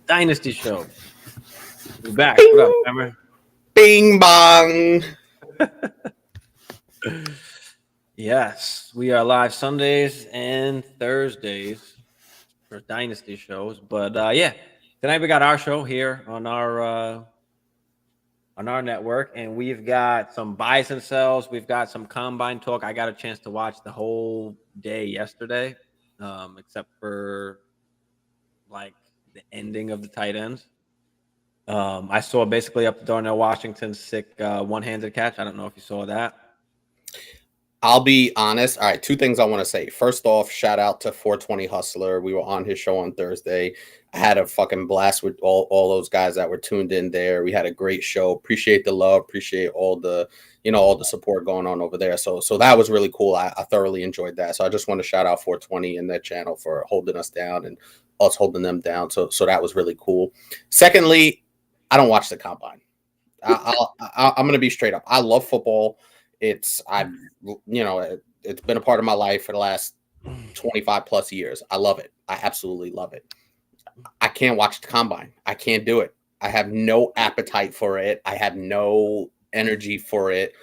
Dynasty show. We're back. What up, Hammer? Bing bong. Yes, we are live Sundays and Thursdays for Dynasty shows. But yeah, tonight we got our show here on our network, and we've got some buys and sells. We've got some combine talk. I got a chance to watch the whole day yesterday, except for like the ending of the tight ends. I saw basically up to Darnell Washington's sick one-handed catch. I don't know if you saw that. I'll be honest. All right, two things I want to say. First off, shout out to 420 Hustler. We were on his show on Thursday. I had a fucking blast with all those guys that were tuned in there. We had a great show. Appreciate the love. Appreciate all the support going on over there. So that was really cool. I thoroughly enjoyed that. So I just want to shout out 420 and their channel for holding us down and us holding them down. So that was really cool. Secondly, I don't watch the combine. I'm going to be straight up. I love football. It's been a part of my life for the last 25 plus years. I love it. I absolutely love it. I can't watch the combine. I can't do it. I have no appetite for it. I have no energy for it.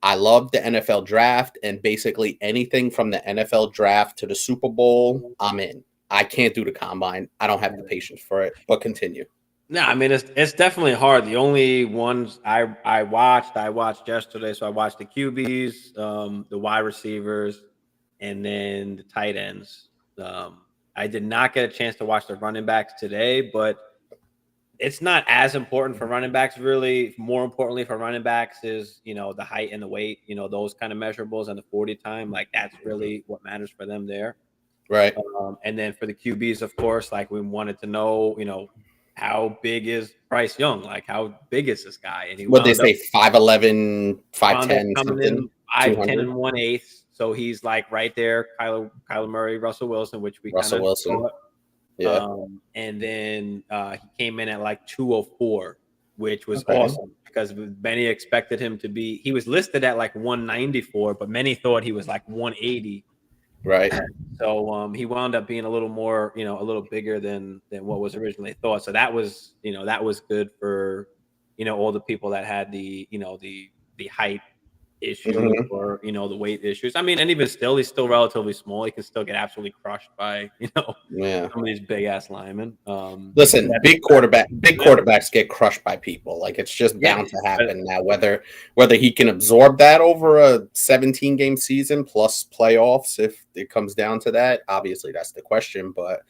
I love the NFL draft, and basically anything from the NFL draft to the Super Bowl, I'm in. I can't do the combine. I don't have the patience for it, but continue. No, I mean it's definitely hard. The only ones I watched yesterday. So I watched the QBs, the wide receivers, and then the tight ends. I did not get a chance to watch the running backs today, but it's not as important for running backs. Really, more importantly for running backs is the height and the weight. Those kind of measurables and the 40 time. Like that's really what matters for them there. Right. And then for the QBs, of course, like we wanted to know, how big is Bryce Young? Like, how big is this guy? And what they say, 5'11", 5'10", something, 5'10" and 1/8. So he's like right there, Kyler Murray, Russell Wilson, which we Russell Wilson. Saw. Yeah. And then he came in at like 204, which was awesome because many expected him to be. He was listed at like 194, but many thought he was like 180. Right. So he wound up being a little more, a little bigger than what was originally thought. So that was good for, all the people that had the height issue or, the weight issues. I mean, and even still, he's still relatively small. He can still get absolutely crushed by, some of these big ass linemen. Listen, big quarterbacks get crushed by people. Like it's just bound to happen now. Whether he can absorb that over a 17-game season plus playoffs, if it comes down to that, obviously that's the question. But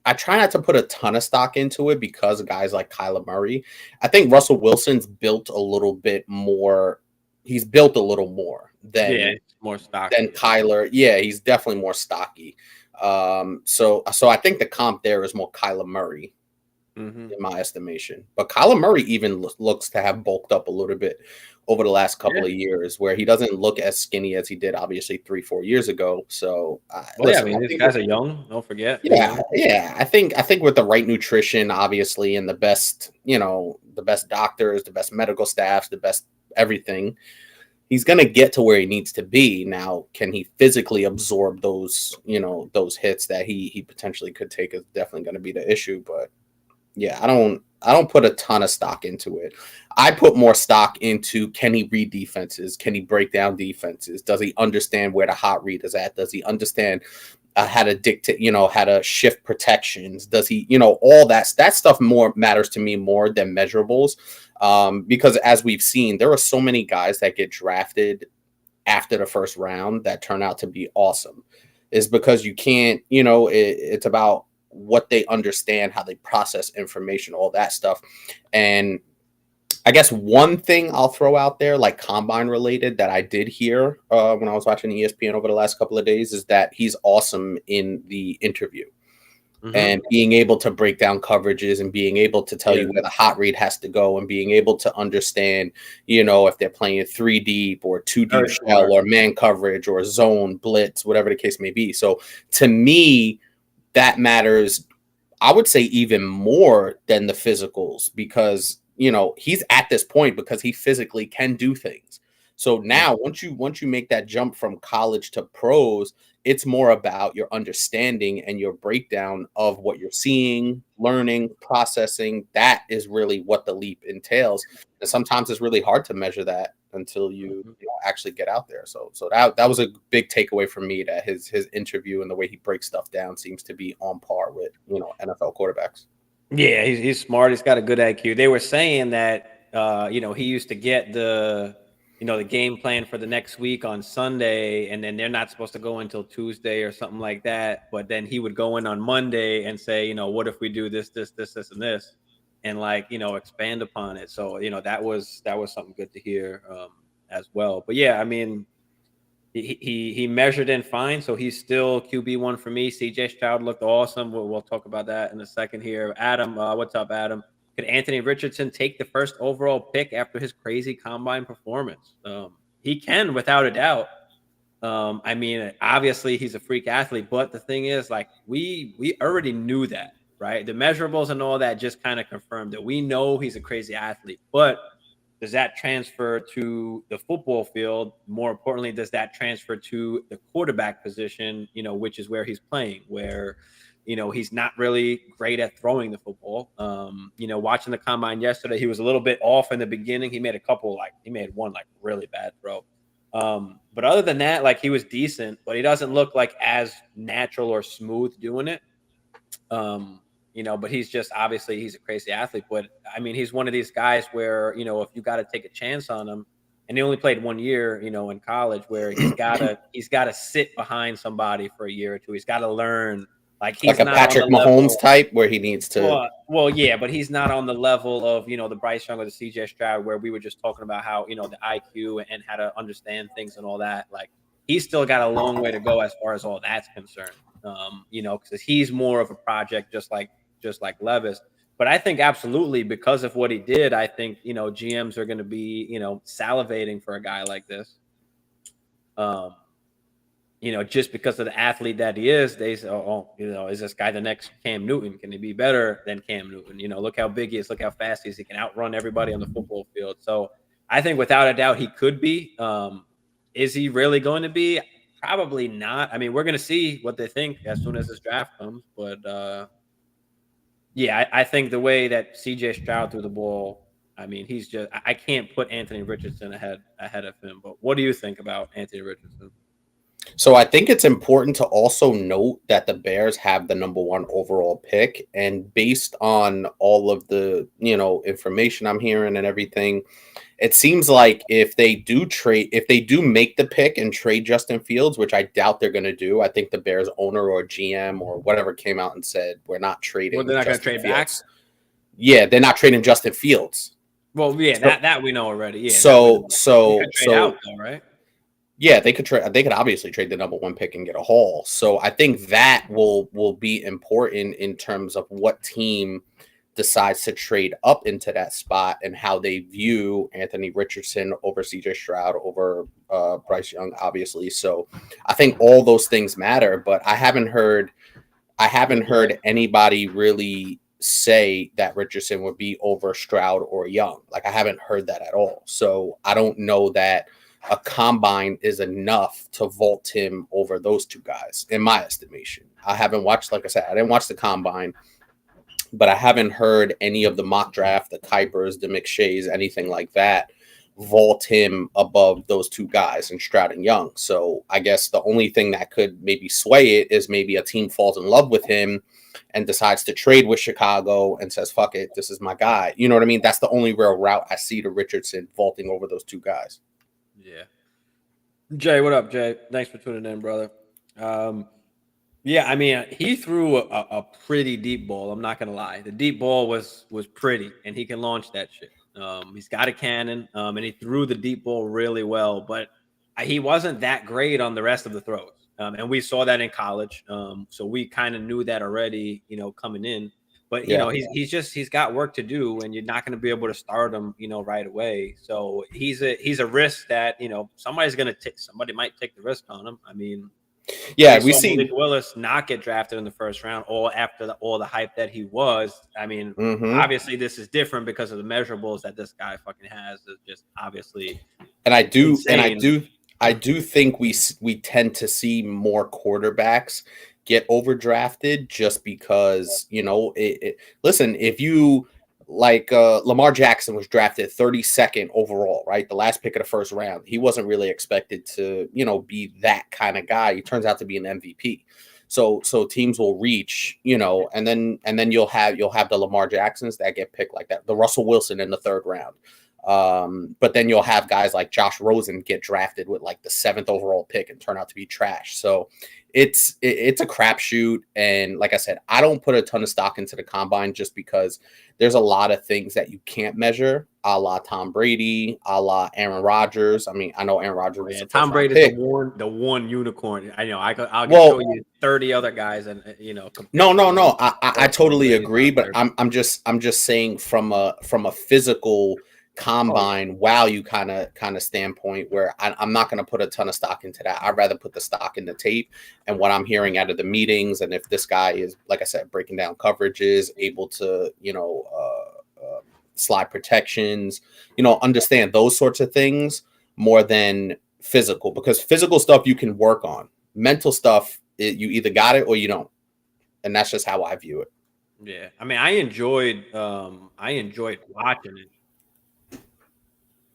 I try not to put a ton of stock into it because of guys like Kyler Murray. I think Russell Wilson's built a little bit more. He's built a little more than more stocky than Kyler. Yeah, he's definitely more stocky. So I think the comp there is more Kyler Murray in my estimation. But Kyler Murray even looks to have bulked up a little bit over the last couple of years, where he doesn't look as skinny as he did obviously 3-4 years ago. So these guys are young. Don't forget. Yeah. I think with the right nutrition, obviously, and the best doctors, the best medical staffs, the best everything, he's going to get to where he needs to be. Now, can he physically absorb those hits that he potentially could take is definitely going to be the issue. But yeah, I don't put a ton of stock into it. I put more stock into, can he read defenses? Can he break down defenses? Does he understand where the hot read is at? Does he understand how to dictate, how to shift protections? Does he, all that stuff more matters to me more than measurables. Because as we've seen, there are so many guys that get drafted after the first round that turn out to be awesome. Is because you can't, it's about what they understand, how they process information, all that stuff. And I guess one thing I'll throw out there, like combine related, that I did hear when I was watching ESPN over the last couple of days, is that he's awesome in the interview and being able to break down coverages and being able to tell you where the hot read has to go and being able to understand, if they're playing 3 deep or 2 deep shell or man coverage or zone blitz, whatever the case may be. So to me, that matters I would say even more than the physicals, because he's at this point because he physically can do things. So now once you make that jump from college to pros, it's more about your understanding and your breakdown of what you're seeing, learning, processing. That is really what the leap entails. And sometimes it's really hard to measure that until you actually get out there. So that was a big takeaway for me, that his interview and the way he breaks stuff down seems to be on par with NFL quarterbacks. Yeah, he's smart. He's got a good IQ. They were saying that he used to get the game plan for the next week on Sunday, and then they're not supposed to go until Tuesday or something like that. But then he would go in on Monday and say, what if we do this, this, this, this, and this, and expand upon it. So that was something good to hear as well. But yeah, I mean, he measured in fine, so he's still QB1 for me. CJ Stroud looked awesome. We'll talk about that in a second here. Adam, what's up, Adam? Could Anthony Richardson take the first overall pick after his crazy combine performance? He can, without a doubt. I mean, obviously he's a freak athlete, but the thing is, we already knew that, right? The measurables and all that just kind of confirmed that. We know he's a crazy athlete, but does that transfer to the football field? More importantly, does that transfer to the quarterback position, which is where he's playing, where, he's not really great at throwing the football. Watching the combine yesterday, he was a little bit off in the beginning. He made one really bad throw. But other than that, he was decent, but he doesn't look like as natural or smooth doing it. But he's a crazy athlete. But I mean, he's one of these guys where, if you got to take a chance on him, and he only played 1 year, in college, where he's gotta sit behind somebody for a year or two. He's got to learn. He's like a not Patrick Mahomes type, where he needs to. Well, yeah, but he's not on the level of the Bryce Young or the CJ Stroud, where we were just talking about how the IQ and how to understand things and all that. He's still got a long way to go as far as all that's concerned. Because he's more of a project, just like Levis. But I think absolutely, because of what he did, I think GMs are going to be salivating for a guy like this. Just because of the athlete that he is, they say, is this guy the next Cam Newton? Can he be better than Cam Newton? Look how big he is, look how fast he is. He can outrun everybody on the football field. So I think without a doubt he could be. Is he really going to be? Probably not. I mean, we're going to see what they think as soon as this draft comes. But I think the way that CJ Stroud threw the ball, I mean, I can't put Anthony Richardson ahead of him. But what do you think about Anthony Richardson? So I think it's important to also note that the Bears have the number 1 overall pick, and based on all of the, information I'm hearing and everything, it seems like if they do make the pick and trade Justin Fields, which I doubt they're going to do, I think the Bears owner or GM or whatever came out and said, we're not trading. Well, they're not going to trade back. Yeah, they're not trading Justin Fields. Well, yeah, so, that we know already. Yeah. So out though, right? Yeah, they could trade. They could obviously trade the number 1 pick and get a haul. So I think that will be important in terms of what team decides to trade up into that spot and how they view Anthony Richardson over CJ Stroud, over Bryce Young, obviously. So I think all those things matter. But I haven't heard anybody really say that Richardson would be over Stroud or Young. I haven't heard that at all. So I don't know that a combine is enough to vault him over those two guys, in my estimation. I haven't watched, like I said, I didn't watch the combine, but I haven't heard any of the mock draft, the Kuipers, the McShays, anything like that, vault him above those two guys in Stroud and Young. So I guess the only thing that could maybe sway it is maybe a team falls in love with him and decides to trade with Chicago and says, fuck it, this is my guy. You know what I mean? That's the only real route I see to Richardson vaulting over those two guys. Yeah. Jay, what up, Jay? Thanks for tuning in, brother. Yeah, I mean, he threw a pretty deep ball. I'm not going to lie. The deep ball was pretty, and he can launch that shit. He's got a cannon, and he threw the deep ball really well, but he wasn't that great on the rest of the throws. And we saw that in college. So we kind of knew that already, coming in. But, he's got work to do, and you're not going to be able to start him, right away. So he's a risk that, somebody might take the risk on him. I mean, Yeah, We we saw Malik see. Willis not get drafted in the first round, all after all the hype that he was. I mean, Mhm. obviously this is different because of the measurables that this guy fucking has. Is just obviously And insane. I do think we tend to see more quarterbacks get overdrafted just because listen, if you like Lamar Jackson was drafted 32nd overall, right? The last pick of the first round. He wasn't really expected to, be that kind of guy. He turns out to be an MVP. So teams will reach, and then you'll have the Lamar Jacksons that get picked like that. The Russell Wilson in the third round. But then you'll have guys like Josh Rosen get drafted with like the 7th overall pick and turn out to be trash. So it's a crapshoot. And like I said, I don't put a ton of stock into the combine just because there's a lot of things that you can't measure, a la Tom Brady, a la Aaron Rodgers. I mean, I know Aaron Rodgers was Yeah, a first Tom round Brady is pick. the one unicorn. I know. I can show Well, you 30 other guys, and no, compared to no, him, no. I Tom totally Brady's agree, not but there. I'm just saying from a physical Oh yeah. combine value kind of standpoint where I'm not going to put a ton of stock into that. I'd rather put the stock in the tape and what I'm hearing out of the meetings, and if this guy is, like I said, breaking down coverages, able to slide protections, understand those sorts of things more than physical, because physical stuff you can work on. Mental stuff, you either got it or you don't, and that's just how I view it. Yeah. I mean, I enjoyed watching it.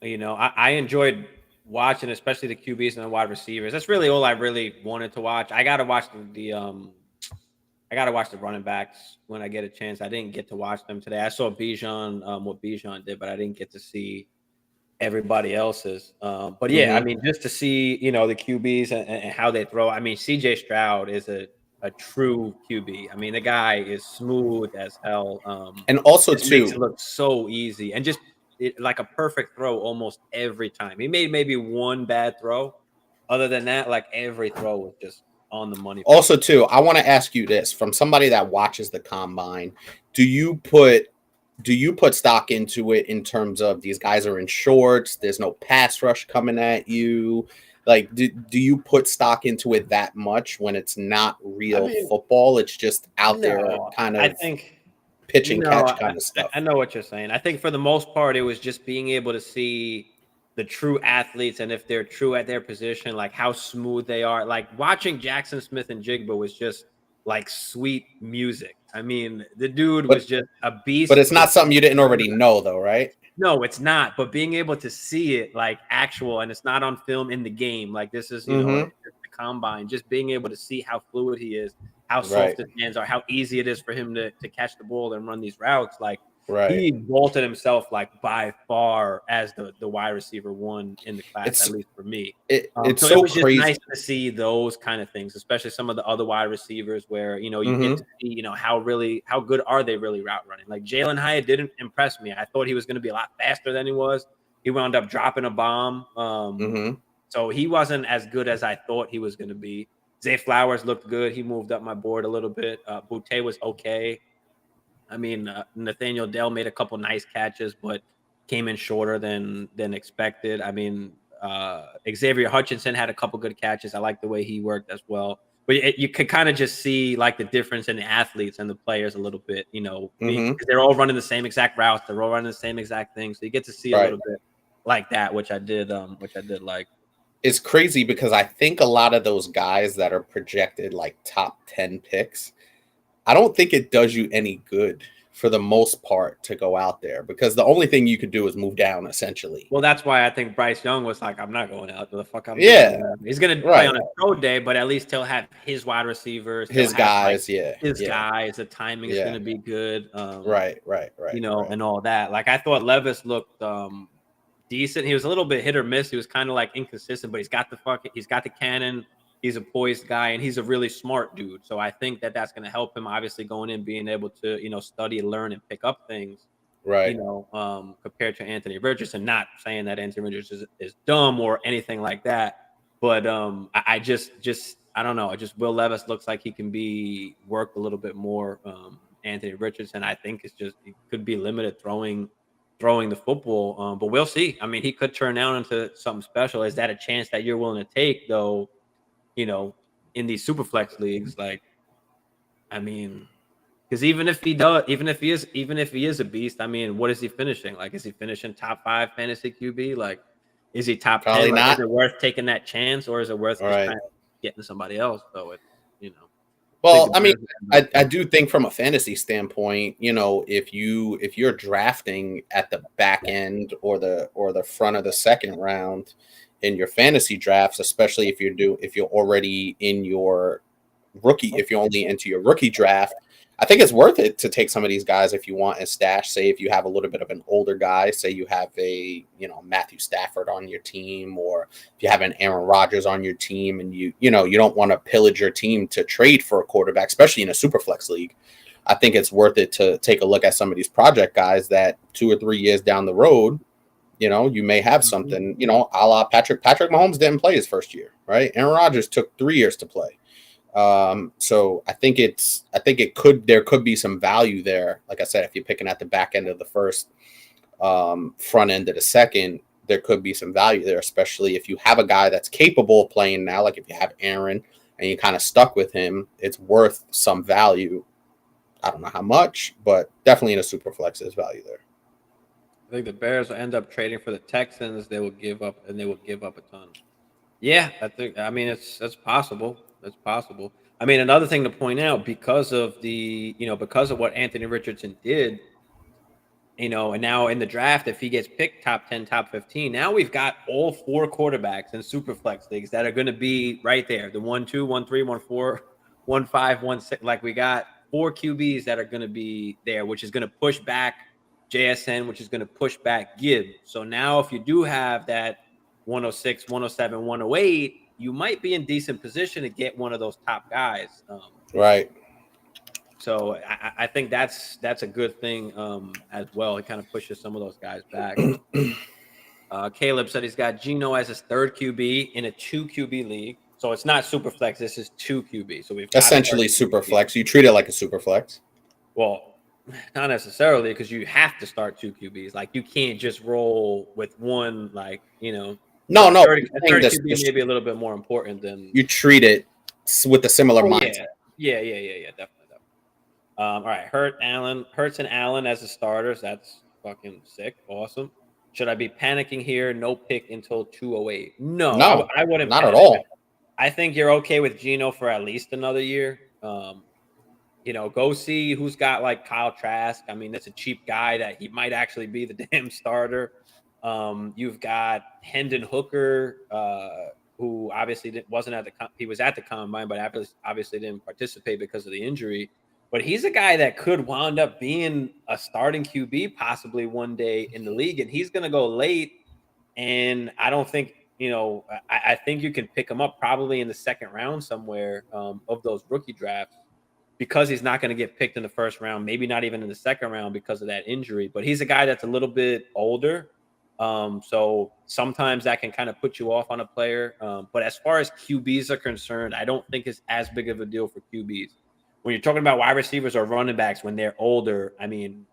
I enjoyed watching, especially the QBs and the wide receivers. That's really all I really wanted to watch. I gotta watch the running backs when I get a chance. I didn't get to watch them today. I saw Bijan, what Bijan did, but I didn't get to see everybody else's. But yeah, I Hmm. mean, just to see the QBs and how they throw. I mean, CJ Stroud is a true QB. I mean, the guy is smooth as hell. And also Just makes it too, look so easy and just like a perfect throw almost every time. He made maybe one bad throw. Other than that, like every throw was just on the money for him. I want to ask you this from somebody that watches the combine: Do you put stock into it in terms of these guys are in shorts? There's no pass rush coming at you. Like, do you put stock into it that much when it's not I real mean, football? It's just out there no, kind I of think pitch and no, catch kind of I stuff. know what you're saying. I think for the most part, it was just being able to see the true athletes and if they're true at their position, like how smooth they are. Like watching Jackson Smith and Jigba was just like sweet music. I mean, the dude was But just a but beast. it's not something you didn't already know, though, right? No, it's not. But being able to see it like actual, and it's not on film in the game. Like this is, Mm-hmm. the combine. Just being able to see how fluid he is, how soft Right. his hands are, how easy it is for him to catch the ball and run these routes. Like Right. he vaulted himself like by far as the wide receiver one in the class, at It's least for me. it's So it so was just nice crazy. to see those kind of things, especially some of the other wide receivers where, you get Mm-hmm. to see, how good are they really route running. Like Jalen Hyatt didn't impress me. I thought he was going to be a lot faster than he was. He wound up dropping a bomb. Mm-hmm. So he wasn't as good as I thought he was going to be. Zay Flowers looked good. He moved up my board a little bit. Boutte was okay. I mean, Nathaniel Dell made a couple nice catches, but came in shorter than expected. I mean, Xavier Hutchinson had a couple good catches. I like the way he worked as well. But you could kind of just see like the difference in the athletes and the players a little bit, Mm-hmm. because they're all running the same exact routes. They're all running the same exact thing. So you get to see a Right. little bit like that, which I did like. It's crazy because I think a lot of those guys that are projected like top 10 picks, I don't think it does you any good for the most part to go out there, because the only thing you could do is move down essentially. Well, that's why I think Bryce Young was like, I'm not going out. What the fuck I'm doing? Yeah, He's gonna play right. on a pro day, but at least he'll have his wide receivers. He'll His have like guys, yeah, his yeah, guys. The timing is yeah. gonna be good. Right, right, right, right. And all that. Like I thought Levis looked decent. He was a little bit hit or miss. He was kind of like inconsistent, but he's got the cannon. He's a poised guy, and he's a really smart dude. So I think that that's going to help him. Obviously, going in, being able to study, learn, and pick up things. Right. Compared to Anthony Richardson. Not saying that Anthony Richardson is dumb or anything like that, but I just I don't know. Just Will Levis looks like he can be worked a little bit more. Anthony Richardson, I think, is just he could be limited throwing the football. But we'll see. I mean, he could turn out into something special. Is that a chance that you're willing to take, though? You know, in these super flex leagues, like, I mean, because even if he is a beast, I mean, what is he finishing? Like, is he finishing top 5 fantasy QB? Like, is he top 10? Probably Like, is not. it worth taking that chance, or is it worth All just right. trying to getting somebody else? So it's, Well, I mean, I do think from a fantasy standpoint, if you're drafting at the back end or the front of the second round in your fantasy drafts, especially if you're already in your if you're only into your rookie draft, I think it's worth it to take some of these guys if you want a stash. Say if you have a little bit of an older guy, say you have a Matthew Stafford on your team, or if you have an Aaron Rodgers on your team, and you don't want to pillage your team to trade for a quarterback, especially in a super flex league. I think it's worth it to take a look at some of these project guys that 2 or 3 years down the road, you may have something, a la Patrick Mahomes didn't play his first year, right? Aaron Rodgers took 3 years to play. So I think there could be some value there. Like I said, if you're picking at the back end of the first, front end of the second, there could be some value there, especially if you have a guy that's capable of playing now. Like if you have Aaron and you kind of stuck with him, it's worth some value. I don't know how much, but definitely in a super flex, there's value there. I think the Bears will end up trading for the Texans. They will give up a ton. Yeah, I mean, it's possible. That's possible. I mean, another thing to point out, because of what Anthony Richardson did, and now in the draft, if he gets picked top 10, top 15, now we've got all 4 quarterbacks in super flex leagues that are going to be right there. The 1, 2, 1, 3, 1, 4, 1, 5, 1, 6. Like, we got 4 QBs that are going to be there, which is going to push back JSN, which is going to push back Gibb. So now if you do have that 106, 107, 108, you might be in decent position to get one of those top guys. Right. So I think that's a good thing as well. It kind of pushes some of those guys back. Caleb said he's got Geno as his 3rd QB in a 2 QB league. So it's not super flex. This is 2 QB. So we've got essentially super flex. You treat it like a super flex. Well, not necessarily, because you have to start 2 QBs. Like, you can't just roll with one. Like, No. 30 QB may be a little bit more important than you treat it with a similar mindset. Yeah, definitely. All right, Hurts and Allen as the starters. That's fucking sick. Awesome. Should I be panicking here? No pick until 208. No, I wouldn't. Not at all. I think you're okay with Geno for at least another year. Go see who's got like Kyle Trask. I mean, that's a cheap guy that he might actually be the damn starter. You've got Hendon Hooker, who obviously wasn't at he was at the combine, but obviously didn't participate because of the injury. But he's a guy that could wound up being a starting QB possibly one day in the league, and he's going to go late. And I don't think, I think you can pick him up probably in the second round somewhere of those rookie drafts, because he's not going to get picked in the first round, maybe not even in the second round because of that injury. But he's a guy that's a little bit older. So sometimes that can kind of put you off on a player. But as far as QBs are concerned, I don't think it's as big of a deal for QBs. When you're talking about wide receivers or running backs when they're older, I mean,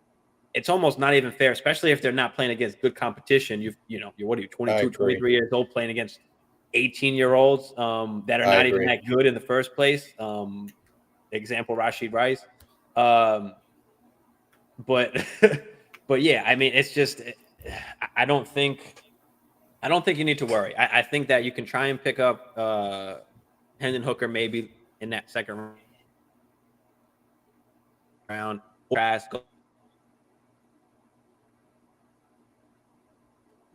it's almost not even fair, especially if they're not playing against good competition. You're 22, 23 years old playing against 18-year-olds that are not even that good in the first place. Example, Rashid Rice. But yeah, I mean, it's just, I don't think you need to worry. I think that you can try and pick up Hendon Hooker maybe in that second round. Let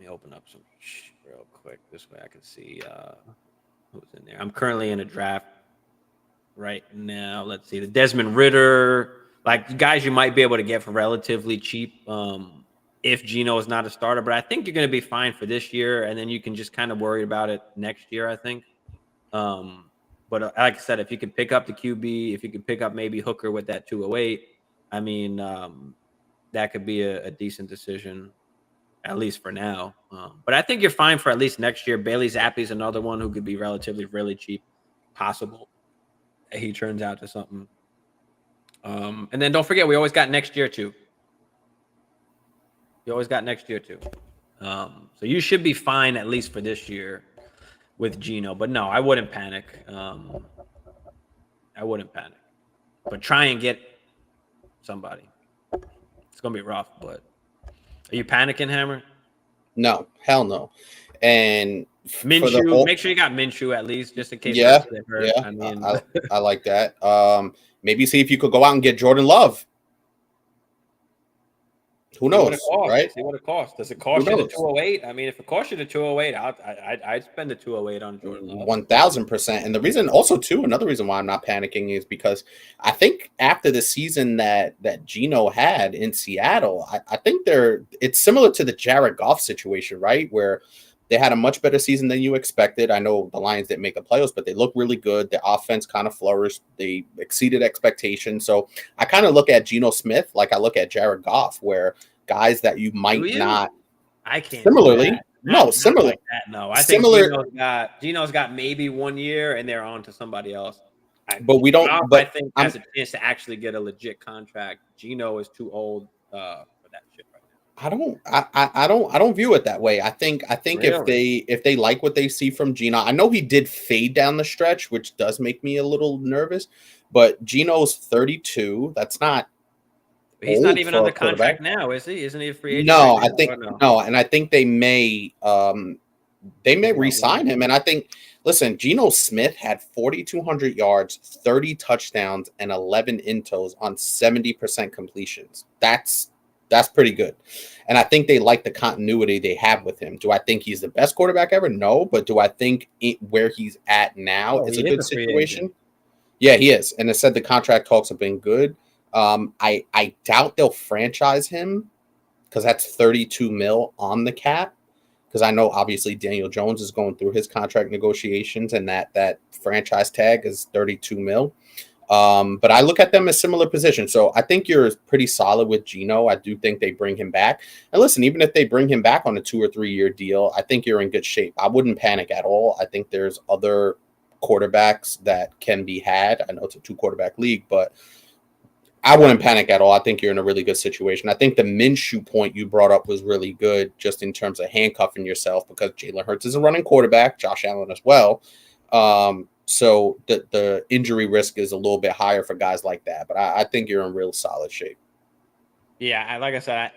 me open up some real quick. This way I can see who's in there. I'm currently in a draft right now. Let's see. The Desmond Ridder, like guys you might be able to get for relatively cheap if Geno is not a starter. But I think you're going to be fine for this year, and then you can just kind of worry about it next year, I think. But like I said, if you could pick up the QB, if you could pick up maybe Hooker with that 208, I mean, that could be a decent decision, at least for now. But I think you're fine for at least next year. Bailey Zappi's another one who could be relatively really cheap, possible. He turns out to something. And then don't forget, we always got next year too. So you should be fine at least for this year with Geno. But no, I wouldn't panic. I wouldn't panic. But try and get somebody. It's gonna be rough, but are you panicking, Hammer? No, hell no. And for the Minshew, whole, make sure you got Minshew at least, just in case yeah, Hurts get hurt. yeah, I mean, I like that. Maybe see if you could go out and get Jordan Love. Who see what it knows, right? costs. See what it costs. Does it Who cost you the knows? 208? I mean, if it costs you the 208, I'd spend the 208 on Jordan Love. 1000%. And the reason also too, another reason why I'm not panicking is because I think after the season that Geno had in Seattle, I think it's similar to the Jared Goff situation, right? Where they had a much better season than you expected. I know the Lions didn't make the playoffs, but they look really good. The offense kind of flourished. They exceeded expectations. So I kind of look at Geno Smith like I look at Jared Goff, where guys that you might not I can't do similarly, that. no, similar, like that. No, I think similar, Geno's got maybe 1 year, and they're on to somebody else. but we don't. Goff, I But think has a chance to actually get a legit contract. Geno is too old for that shit right now. I don't view it that way. I think Really? if they like what they see from Geno, I know he did fade down the stretch, which does make me a little nervous. But Geno's 32. That's not But he's not old even for under a quarterback. contract now, is he? Isn't he a free agent right No, I now? think Or no? no, and I think they may Maybe not re-sign him. And I think listen, Geno Smith had 4,200 yards, 30 touchdowns, and 11 intos on 70% completions. That's pretty good. And I think they like the continuity they have with him. Do I think he's the best quarterback ever? No. But do I think where he's at now Oh, is he a is good a free agent. situation? Yeah, he is. And it said the contract talks have been good. I doubt they'll franchise him because that's 32 mil on the cap. Because I know obviously Daniel Jones is going through his contract negotiations, and that franchise tag is 32 mil. But I look at them as similar positions. So I think you're pretty solid with Geno. I do think they bring him back. And listen, even if they bring him back on a 2 or 3 year deal, I think you're in good shape. I wouldn't panic at all. I think there's other quarterbacks that can be had. I know it's a 2 quarterback league, but I wouldn't panic at all. I think you're in a really good situation. I think the Minshew point you brought up was really good just in terms of handcuffing yourself because Jalen Hurts is a running quarterback, Josh Allen as well. So the injury risk is a little bit higher for guys like that. But I think you're in real solid shape. Yeah, like I said,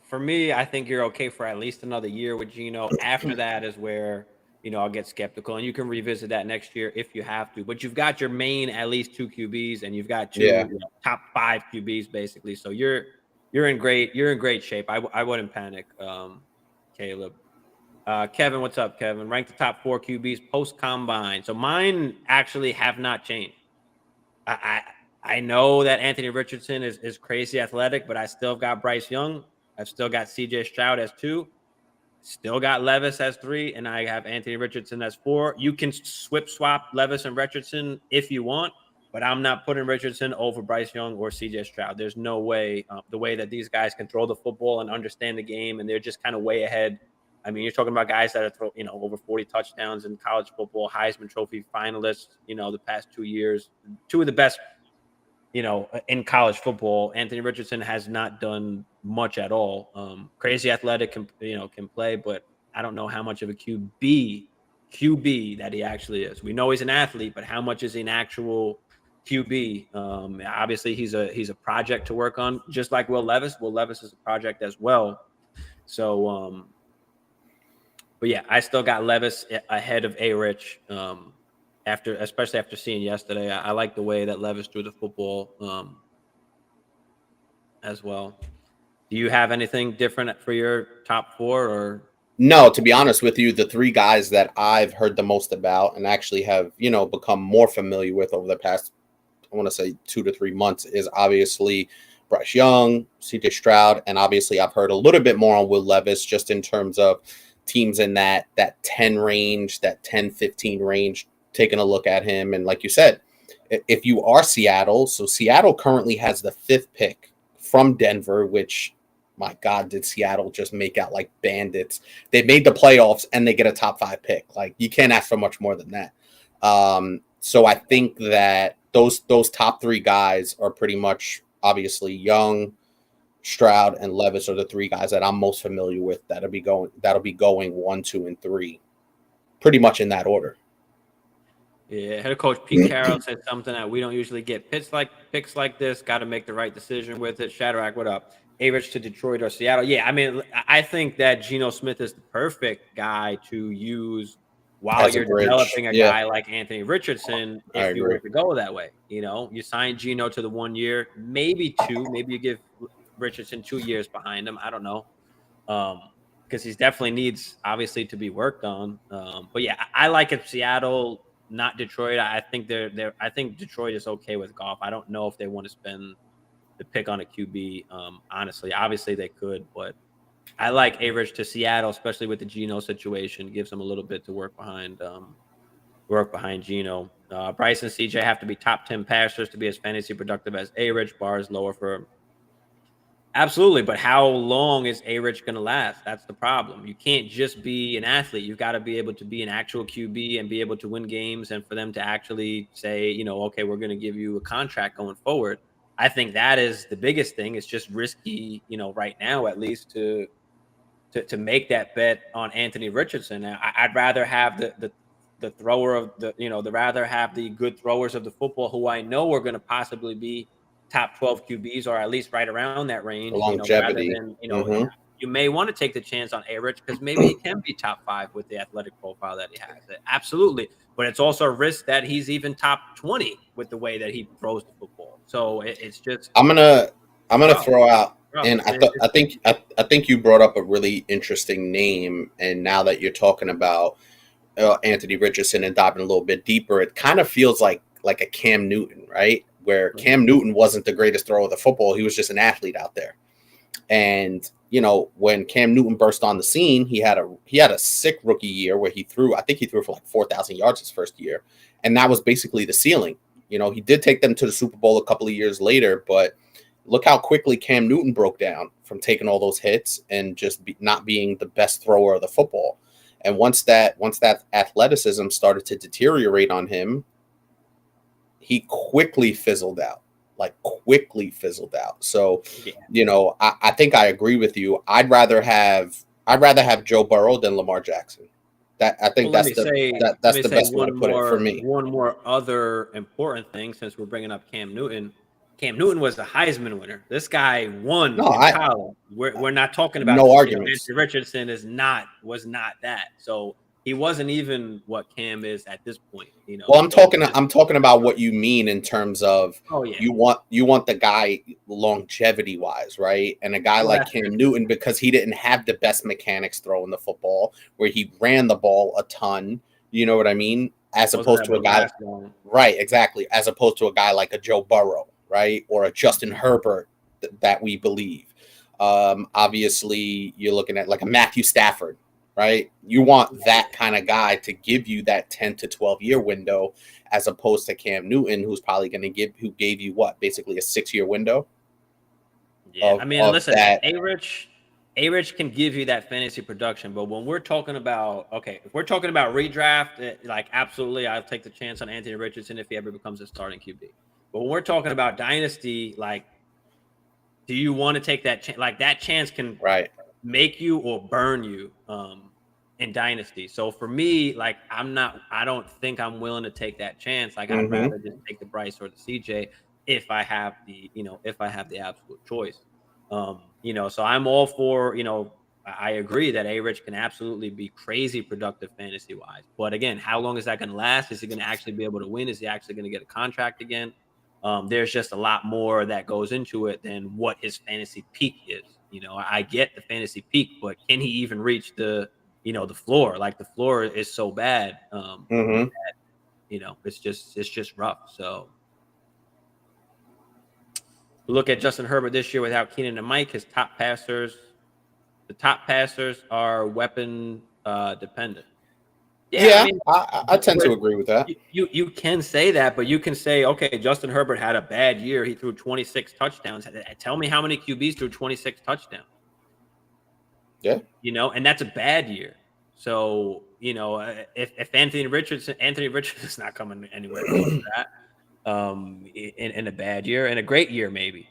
for me, I think you're okay for at least another year with Geno. After that is where I'll get skeptical, and you can revisit that next year if you have to. But you've got your main at least 2 QBs, and you've got two top 5 QBs basically. So you're in great shape. I wouldn't panic, Caleb. Kevin, what's up, Kevin? Rank the top 4 QBs post combine. So mine actually have not changed. I know that Anthony Richardson is crazy athletic, but I still got Bryce Young. I've still got CJ Stroud as 2. Still got Levis as 3, and I have Anthony Richardson as 4. You can swap Levis and Richardson if you want, but I'm not putting Richardson over Bryce Young or CJ Stroud. There's no way. The way that these guys can throw the football and understand the game, and they're just kind of way ahead. I mean, you're talking about guys that are over 40 touchdowns in college football, Heisman Trophy finalists. The past 2 years, 2 of the best. In college football, Anthony Richardson has not done much at all. Crazy athletic can play, but I don't know how much of a QB that he actually is. We know he's an athlete, but how much is he an actual QB? Obviously, he's a project to work on, just like Will Levis. Will Levis is a project as well. So, but yeah, I still got Levis ahead of A-Rich. Especially after seeing yesterday, I like the way that Levis threw the football as well. Do you have anything different for your top 4 or? No, to be honest with you, the 3 guys that I've heard the most about and actually have, become more familiar with over the past, I want to say 2 to 3 months is obviously Bryce Young, CJ Stroud, and obviously I've heard a little bit more on Will Levis just in terms of teams in that 10 range, that 10, 15 range, taking a look at him. And like you said, if you are Seattle, so Seattle currently has the 5th pick from Denver, which, my God, did Seattle just make out like bandits? They made the playoffs and they get a top 5 pick. Like, you can't ask for much more than that. So I think that those top 3 guys are pretty much obviously Young, Stroud, and Levis are the 3 guys that I'm most familiar with that'll be going 1, 2, and 3, pretty much in that order. Yeah, head coach Pete Carroll said something that we don't usually get picks like this. Got to make the right decision with it. Shadrack, what up? A-Rich to Detroit or Seattle? Yeah, I mean, I think that Geno Smith is the perfect guy to use while As a you're bridge. developing a Yeah, guy like Anthony Richardson. I If you agree. were to go that way, you sign Geno to the 1 year, maybe two, maybe you give Richardson 2 years behind him. I don't know. Because he definitely needs obviously to be worked on. But yeah, I like it. Seattle, not Detroit. I think I think Detroit is okay with Goff. I don't know if they want to spend the pick on a QB. Honestly, obviously they could, but I like Average to Seattle, especially with the Geno situation. Gives them a little bit to work behind. Work behind Geno. Bryce and CJ have to be top 10 passers to be as fantasy productive as Average. Bar is lower for. Absolutely, but how long is A-Rich going to last? That's the problem. You can't just be an athlete. You've got to be able to be an actual QB and be able to win games, and for them to actually say, okay, we're going to give you a contract going forward. I think that is the biggest thing. It's just risky, right now at least to make that bet on Anthony Richardson. I'd rather have the thrower of the rather have the good throwers of the football who I know are going to possibly be top 12 QBs or at least right around that range, rather Longevity. than, Hmm. you may want to take the chance on A-Rich because maybe he can be top 5 with the athletic profile that he has. Absolutely. But it's also a risk that he's even top 20 with the way that he throws the football. So it's just I'm gonna rough. throw out, Rough. and I think you brought up a really interesting name, and now that you're talking about Anthony Richardson and diving a little bit deeper, it kind of feels like a Cam Newton, right? Where Cam Newton wasn't the greatest thrower of the football, he was just an athlete out there. And when Cam Newton burst on the scene, he had a sick rookie year where I think he threw for like 4,000 yards his first year, and that was basically the ceiling. He did take them to the Super Bowl a couple of years later, but look how quickly Cam Newton broke down from taking all those hits and just not being the best thrower of the football. And once that athleticism started to deteriorate on him, he quickly fizzled out. So, Yeah. I think I agree with you. I'd rather have Joe Burrow than Lamar Jackson. I think Well, let that's me say that's the best way to put it for me. one more other important thing since we're bringing up Cam Newton. Cam Newton was the Heisman winner. This guy won No, in college. We're not talking about no Anthony arguments. Richardson was not that. So he wasn't even what Cam is at this point. Well, I'm So talking I'm talking about what you mean in terms of oh yeah, you want the guy longevity wise, right? And a guy well like that's Cam true. Newton, because he didn't have the best mechanics throwing the football, where he ran the ball a ton, you know what I mean? As Wasn't opposed to able a to guy, last long. right, exactly, as opposed to a guy like a Joe Burrow, right? Or a Justin Herbert that we believe. Obviously you're looking at like a Matthew Stafford, right? You want that kind of guy to give you that 10 to 12 year window, as opposed to Cam Newton, who's probably going to who gave you what, basically a 6 year window Yeah, I of mean, of listen, that. A-Rich can give you that fantasy production, but when we're talking about if we're talking about redraft, like absolutely, I'll take the chance on Anthony Richardson if he ever becomes a starting QB. But when we're talking about dynasty, like, do you want to take that chance? Like that chance can Right. make you or burn you in dynasty. So for me, like I don't think I'm willing to take that chance. Like I'd Hmm. rather just take the Bryce or the CJ if I have if I have the absolute choice. So I'm all for, I agree that A-Rich can absolutely be crazy productive fantasy wise. But again, how long is that going to last? Is he going to actually be able to win? Is he actually going to get a contract again? There's just a lot more that goes into it than what his fantasy peak is. I get the fantasy peak, but can he even reach the floor? Like the floor is so bad. Hmm. It's just rough. So look at Justin Herbert this year without Keenan and Mike. The top passers are weapon dependent. Yeah, I Yeah, mean, I tend to but agree with that. you can say that, but you can say, okay, Justin Herbert had a bad year. He threw 26 touchdowns. Tell me how many QBs threw 26 touchdowns. Yeah. And that's a bad year. So, if Anthony Richardson's not coming anywhere close to that, in a bad year, and a great year maybe.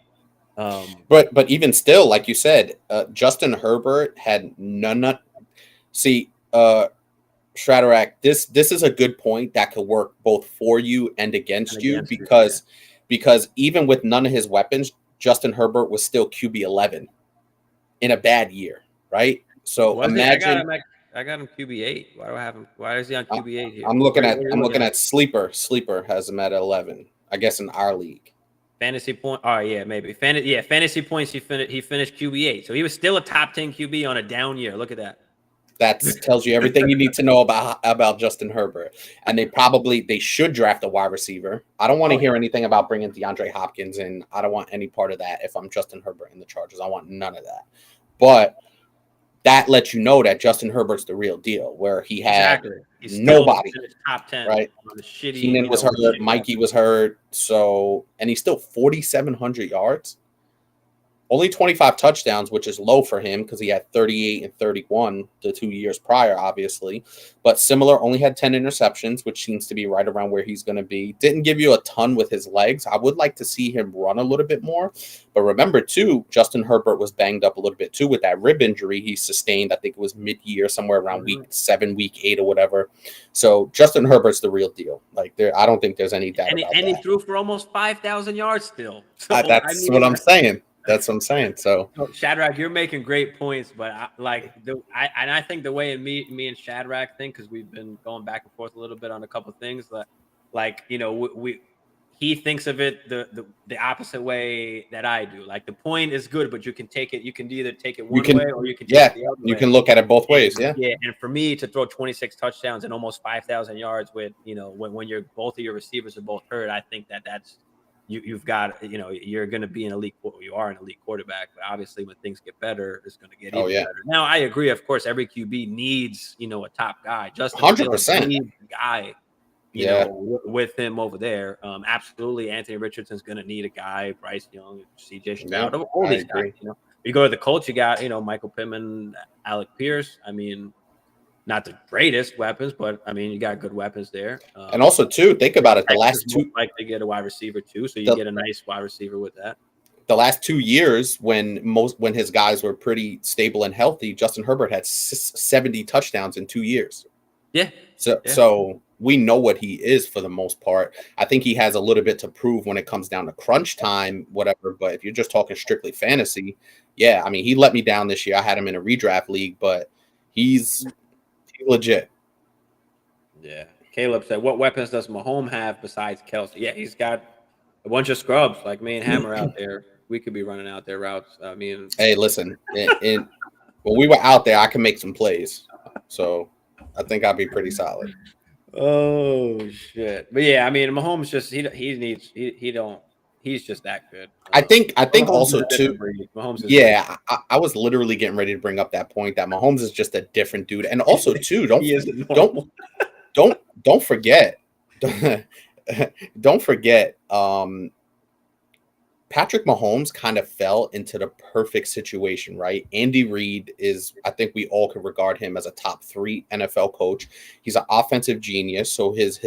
But even still, like you said, Justin Herbert had none. See, Shadrack, this is a good point that could work both for you and against you because even with none of his weapons, Justin Herbert was still QB 11 in a bad year, right? So imagine I got him QB8. Why do I have him? Why is he on QB8 here? I'm looking at Sleeper. Sleeper has him at 11. I guess in our league. Fantasy point. Oh yeah, maybe. Fantasy points. He finished QB8, so he was still a top 10 QB on a down year. Look at that. That tells you everything you need to know about Justin Herbert. And they should draft a wide receiver. I don't want to hear anything about bringing DeAndre Hopkins in. I don't want any part of that if I'm Justin Herbert in the Chargers. I want none of that. But that lets you know that Justin Herbert's the real deal, where he had nobody. Top 10, right? Keenan was hurt, Mikey was hurt, and he's still 4,700 yards. Only 25 touchdowns, which is low for him because he had 38 and 31 the 2 years prior, obviously. But similar, only had 10 interceptions, which seems to be right around where he's going to be. Didn't give you a ton with his legs. I would like to see him run a little bit more. But remember, too, Justin Herbert was banged up a little bit, too, with that rib injury he sustained. I think it was mid-year, somewhere around week 7, week 8 or whatever. So Justin Herbert's the real deal. I don't think there's any doubt about that. And he threw for almost 5,000 yards still. So, that's what I'm saying. That's what I'm saying. So, Shadrack, you're making great points, but I think the way me and Shadrack think, because we've been going back and forth a little bit on a couple of things, he thinks of it the opposite way that I do. Like the point is good, but you can take it. You can either take it one way or you can take it the other way. You can look at it both ways. Yeah. And for me to throw 26 touchdowns and almost 5,000 yards with when both of your receivers are both hurt, I think that's. You've got, you're going to be you are an elite quarterback, but obviously when things get better, it's going to get even better. Now, I agree. Of course, every QB needs, a top guy. Justin 100% needs a guy, with him over there. Absolutely. Anthony Richardson's going to need a guy, Bryce Young, CJ Stroud, all these guys, You go to the Colts, you got, Michael Pittman, Alec Pierce. I mean, not the greatest weapons, but I mean, you got good weapons there. And also, too, think about it. The last two, likely get a wide receiver too, so you get a nice wide receiver with that. The last 2 years, when his guys were pretty stable and healthy, Justin Herbert had 70 touchdowns in 2 years. Yeah. So we know what he is for the most part. I think he has a little bit to prove when it comes down to crunch time, whatever. But if you're just talking strictly fantasy, I mean, he let me down this year. I had him in a redraft league, but he's legit. Yeah. Caleb said, what weapons does Mahomes have besides Kelsey? Yeah, he's got a bunch of scrubs like me and Hammer out there. We could be running out their routes. I mean, hey, listen, when we were out there, I can make some plays. So I think I'll be pretty solid. Oh shit. But yeah, I mean, Mahomes just he's just that good. I think Mahomes also too. Mahomes I was literally getting ready to bring up that point that Mahomes is just a different dude, and also too, don't forget, don't forget. Patrick Mahomes kind of fell into the perfect situation, right? Andy Reid I think we all could regard him as a top 3 NFL coach. He's an offensive genius, so his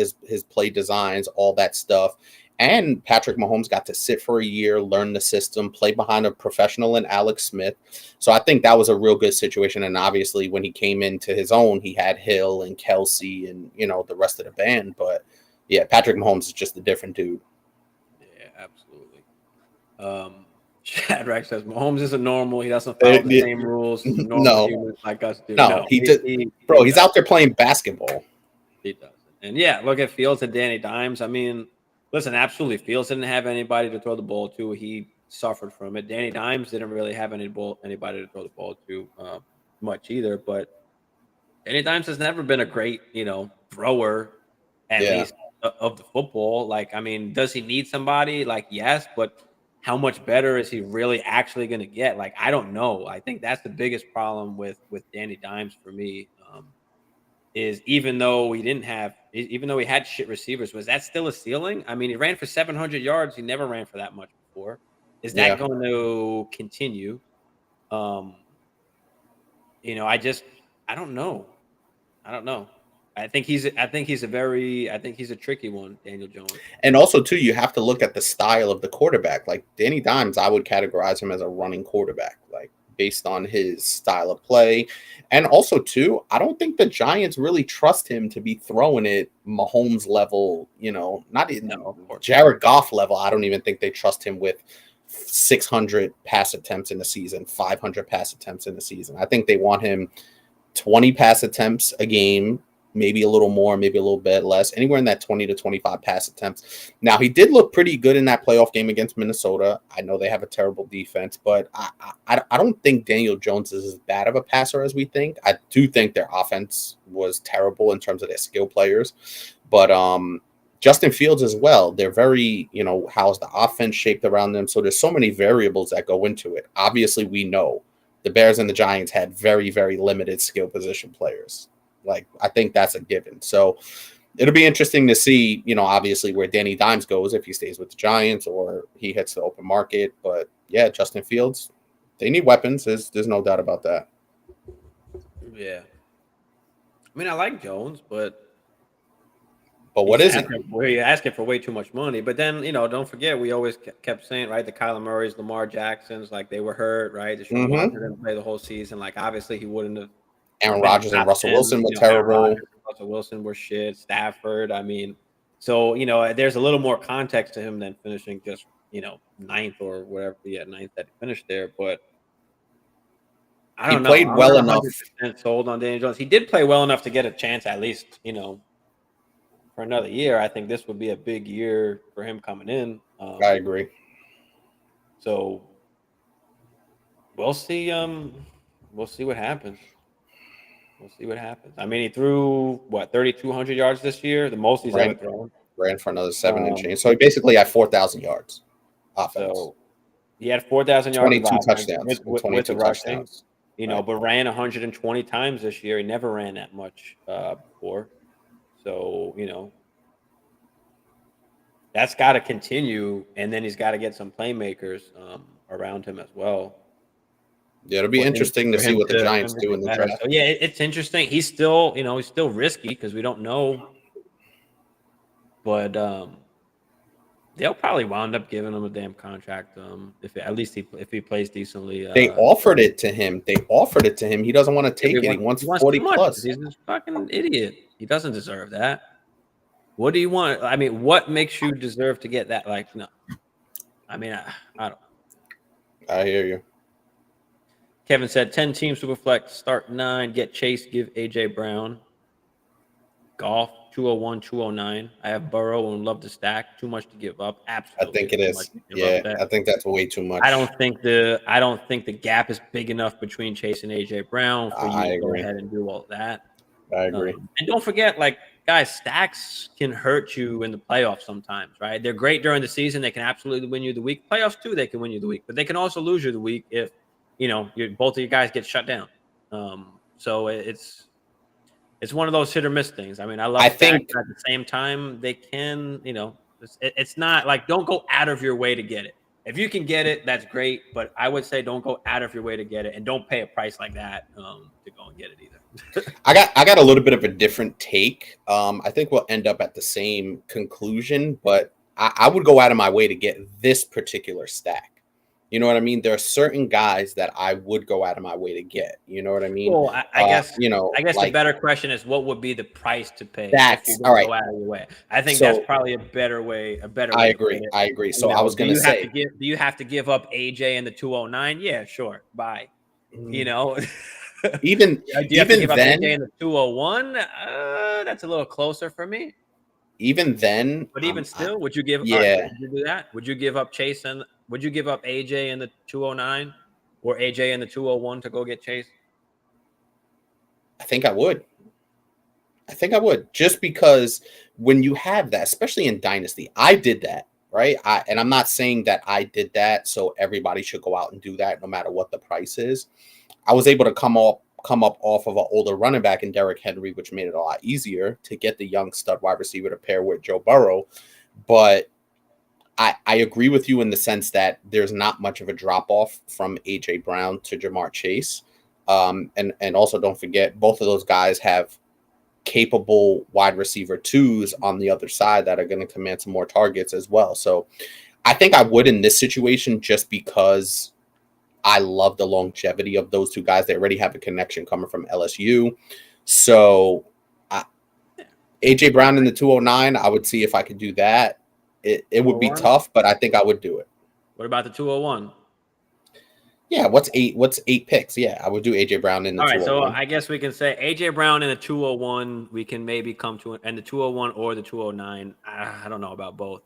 play designs, all that stuff. And Patrick Mahomes got to sit for a year, learn the system, play behind a professional in Alex Smith. So I think that was a real good situation. And obviously when he came into his own, he had Hill and Kelsey and, the rest of the band. But yeah, Patrick Mahomes is just a different dude. Yeah, absolutely. Shadrack says Mahomes isn't normal. He doesn't follow the same rules. No, like us do. No, he's out there playing basketball. He doesn't. And yeah, look at Fields and Danny Dimes. I mean, listen, absolutely. Fields didn't have anybody to throw the ball to. He suffered from it. Danny Dimes didn't really have anybody to throw the ball to much either. But Danny Dimes has never been a great, thrower at least of the football. Like, I mean, does he need somebody? Like, yes, but how much better is he really actually going to get? Like, I don't know. I think that's the biggest problem with Danny Dimes for me. Is even though he had shit receivers, was that still a ceiling? I mean, he ran for 700 yards. He never ran for that much before. Is that going to continue? I don't know. I think he's a tricky one, Daniel Jones. And also too, you have to look at the style of the quarterback. Like Danny Dimes, I would categorize him as a running quarterback. Like based on his style of play. And also, too, I don't think the Giants really trust him to be throwing it Mahomes level, not even Jared Goff level. I don't even think they trust him with 600 pass attempts in the season, 500 pass attempts in the season. I think they want him 20 pass attempts a game, maybe a little more, maybe a little bit less, anywhere in that 20 to 25 pass attempts. Now, he did look pretty good in that playoff game against Minnesota. I know they have a terrible defense, but I don't think Daniel Jones is as bad of a passer as we think. I do think their offense was terrible in terms of their skill players, but Justin Fields as well. They're very, how's the offense shaped around them? So there's so many variables that go into it. Obviously, we know the Bears and the Giants had very, very limited skill position players. I think that's a given. So it'll be interesting to see, obviously where Danny Dimes goes, if he stays with the Giants or he hits the open market. But yeah, Justin Fields, they need weapons. There's no doubt about that. Yeah. I mean, I like Jones, but what is it? You're asking for way too much money. But then, don't forget, we always kept saying, right, the Kyler Murrays, Lamar Jacksons, they were hurt, right? Deshaun Watson didn't play the whole season. Obviously, he wouldn't have. Aaron Rodgers and Russell Wilson were terrible. Russell Wilson were shit. Stafford. I mean, so there's a little more context to him than finishing just ninth or whatever. Yeah, ninth that he finished there. But I don't know. He played well enough. Sold on Daniel Jones. He did play well enough to get a chance, at least for another year. I think this would be a big year for him coming in. I agree. So we'll see. We'll see what happens. We'll see what happens. I mean, he threw 3,200 yards this year, the most he's ever thrown. Ran for another 7 and change. So he basically had 4,000 yards offense. So he had 4,000 yards. 22 touchdowns. With 22 touchdowns. But ran 120 times this year. He never ran that much before. So that's got to continue, and then he's got to get some playmakers around him as well. Yeah, it'll be interesting to see what the Giants do in the draft. So, yeah, it's interesting. He's still, he's still risky because we don't know. But they'll probably wound up giving him a damn contract. If he plays decently. They offered it to him. He doesn't want to take it. He wants 40 plus. He's a fucking idiot. He doesn't deserve that. What do you want? I mean, what makes you deserve to get that? No. I mean, I don't. I hear you. Kevin said 10 team Superflex, start 9, get Chase, give AJ Brown. Golf 201, 209. I have Burrow and love to stack. Too much to give up. Absolutely. I think it is. Yeah, I think that's way too much. I don't think the gap is big enough between Chase and AJ Brown for you to go ahead and do all that. I agree. And don't forget, guys, stacks can hurt you in the playoffs sometimes, right? They're great during the season. They can absolutely win you the week. Playoffs too, they can win you the week, but they can also lose you the week if both of you guys get shut down. So it's one of those hit or miss things. I mean, I think at the same time they can, it's not don't go out of your way to get it. If you can get it, that's great. But I would say don't go out of your way to get it, and don't pay a price like that to go and get it either. I got a little bit of a different take. I think we'll end up at the same conclusion, but I would go out of my way to get this particular stack. You know what I mean? There are certain guys that I would go out of my way to get. You know what I mean? Well, I guess the better question is what would be the price to pay? That's all right. Go out of your way. I think that's probably a better way. I agree. So I was going to say, do you have to give up AJ in the 209? Yeah, sure. Bye. Even do you have to give up AJ in the 201? That's a little closer for me. Even then, but even still, would you give? Yeah. Would you do that? Would you give up Chase and? Would you give up AJ in the 209 or AJ in the 201 to go get Chase? I think I would. Just because when you have that, especially in Dynasty, I did that, right? And I'm not saying that I did that, so everybody should go out and do that no matter what the price is. I was able to come up off of an older running back in Derrick Henry, which made it a lot easier to get the young stud wide receiver to pair with Joe Burrow. But I agree with you in the sense that there's not much of a drop-off from A.J. Brown to Jamar Chase. And also don't forget, both of those guys have capable wide receiver twos on the other side that are going to command some more targets as well. So I think I would in this situation just because I love the longevity of those two guys. They already have a connection coming from LSU. So AJ Brown in the 209, I would see if I could do that. It would be 201? tough, but I think I would do it. What about the 201? Yeah, what's eight picks? Yeah, I would do AJ Brown in the All right, so 201. I guess we can say AJ Brown in the 201. We can maybe come to and the 201 or the 209. I don't know about both.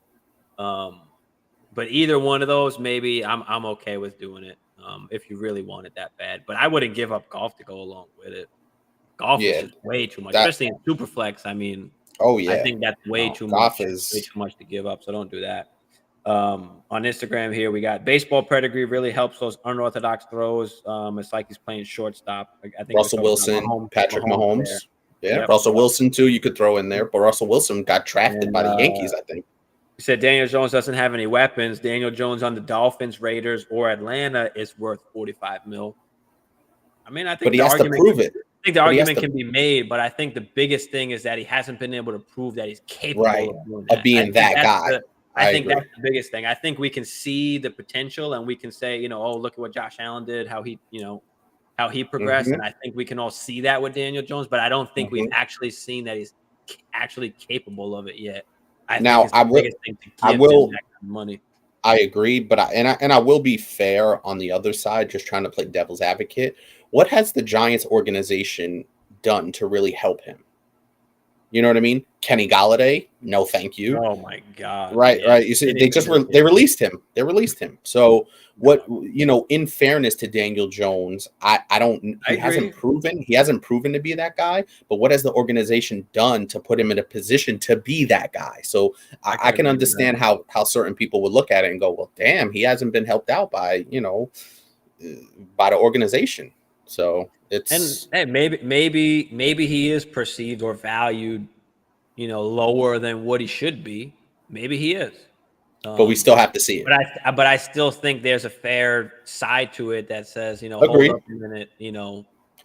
But either one of those, maybe I'm okay with doing it. If you really want it that bad, but I wouldn't give up golf to go along with it. Golf is just way too much, especially in Superflex. I mean, I think that's way too much. Way too much to give up, so don't do that. On Instagram here, we got baseball pedigree really helps those unorthodox throws. It's like he's playing shortstop. I think Russell Wilson, Patrick Mahomes. Yeah, yep. Russell Wilson too. You could throw in there, but Russell Wilson got drafted by the Yankees, I think. He said Daniel Jones doesn't have any weapons. Daniel Jones on the Dolphins, Raiders, or Atlanta is worth $45 million. I mean, I think but he has to prove it. I think the argument can be made, but I think the biggest thing is that he hasn't been able to prove that he's capable of doing that. Of being that guy. I think that's the biggest thing. I think we can see the potential, and we can say, oh, look at what Josh Allen did, how he progressed, and I think we can all see that with Daniel Jones. But I don't think we've actually seen that he's actually capable of it yet. I will money. I agree, but I will be fair on the other side, just trying to play devil's advocate. What has the Giants organization done to really help him? You know what I mean? Kenny Golladay, no, thank you. Oh my God! Right. You see, they released him. They released him. So what? In fairness to Daniel Jones, he hasn't proven to be that guy. But what has the organization done to put him in a position to be that guy? So I can understand how certain people would look at it and go, well, damn, he hasn't been helped out by by the organization. So it's maybe he is perceived or valued, lower than what he should be. Maybe he is, but we still have to see it. But I still think there's a fair side to it that says, Agreed. Hold up a minute,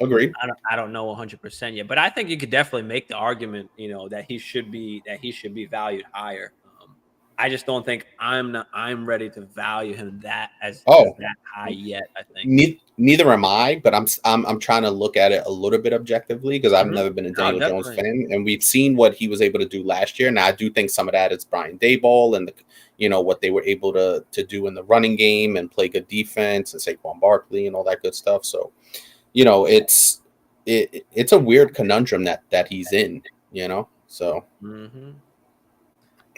Agreed. I don't know 100% yet, but I think you could definitely make the argument, that he should be valued higher. I just don't think I'm ready to value him that high yet. I think neither am I, but I'm trying to look at it a little bit objectively because I've never been a Daniel Jones fan, and we've seen what he was able to do last year. Now I do think some of that is Brian Daboll and what they were able to do in the running game and play good defense and Saquon Barkley and all that good stuff. So, it's a weird conundrum that he's in. So. Mm-hmm.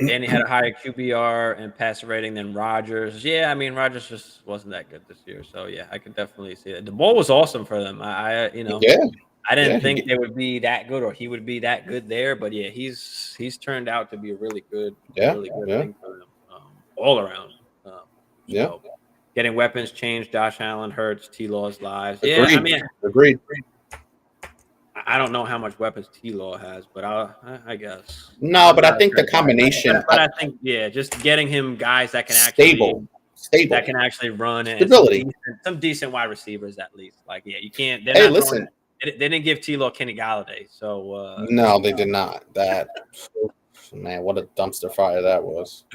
And he had a higher QBR and passer rating than Rodgers. Yeah, I mean Rodgers just wasn't that good this year. So yeah, I could definitely see it. The ball was awesome for them. I didn't think they would be that good or he would be that good there. But yeah, he's turned out to be a really good thing for them all around. Getting weapons changed. Josh Allen hurts T-Law's lives. Agreed. Yeah, I mean, agreed. I don't know how much weapons T-Law has, but I guess. No, but I think the combination. But I think, just getting him guys that can actually stable that can actually run and stability. Some decent wide receivers at least. Like, you can't. Hey, listen. They didn't give T-Law Kenny Galladay, so. No, they did not. That man, what a dumpster fire that was.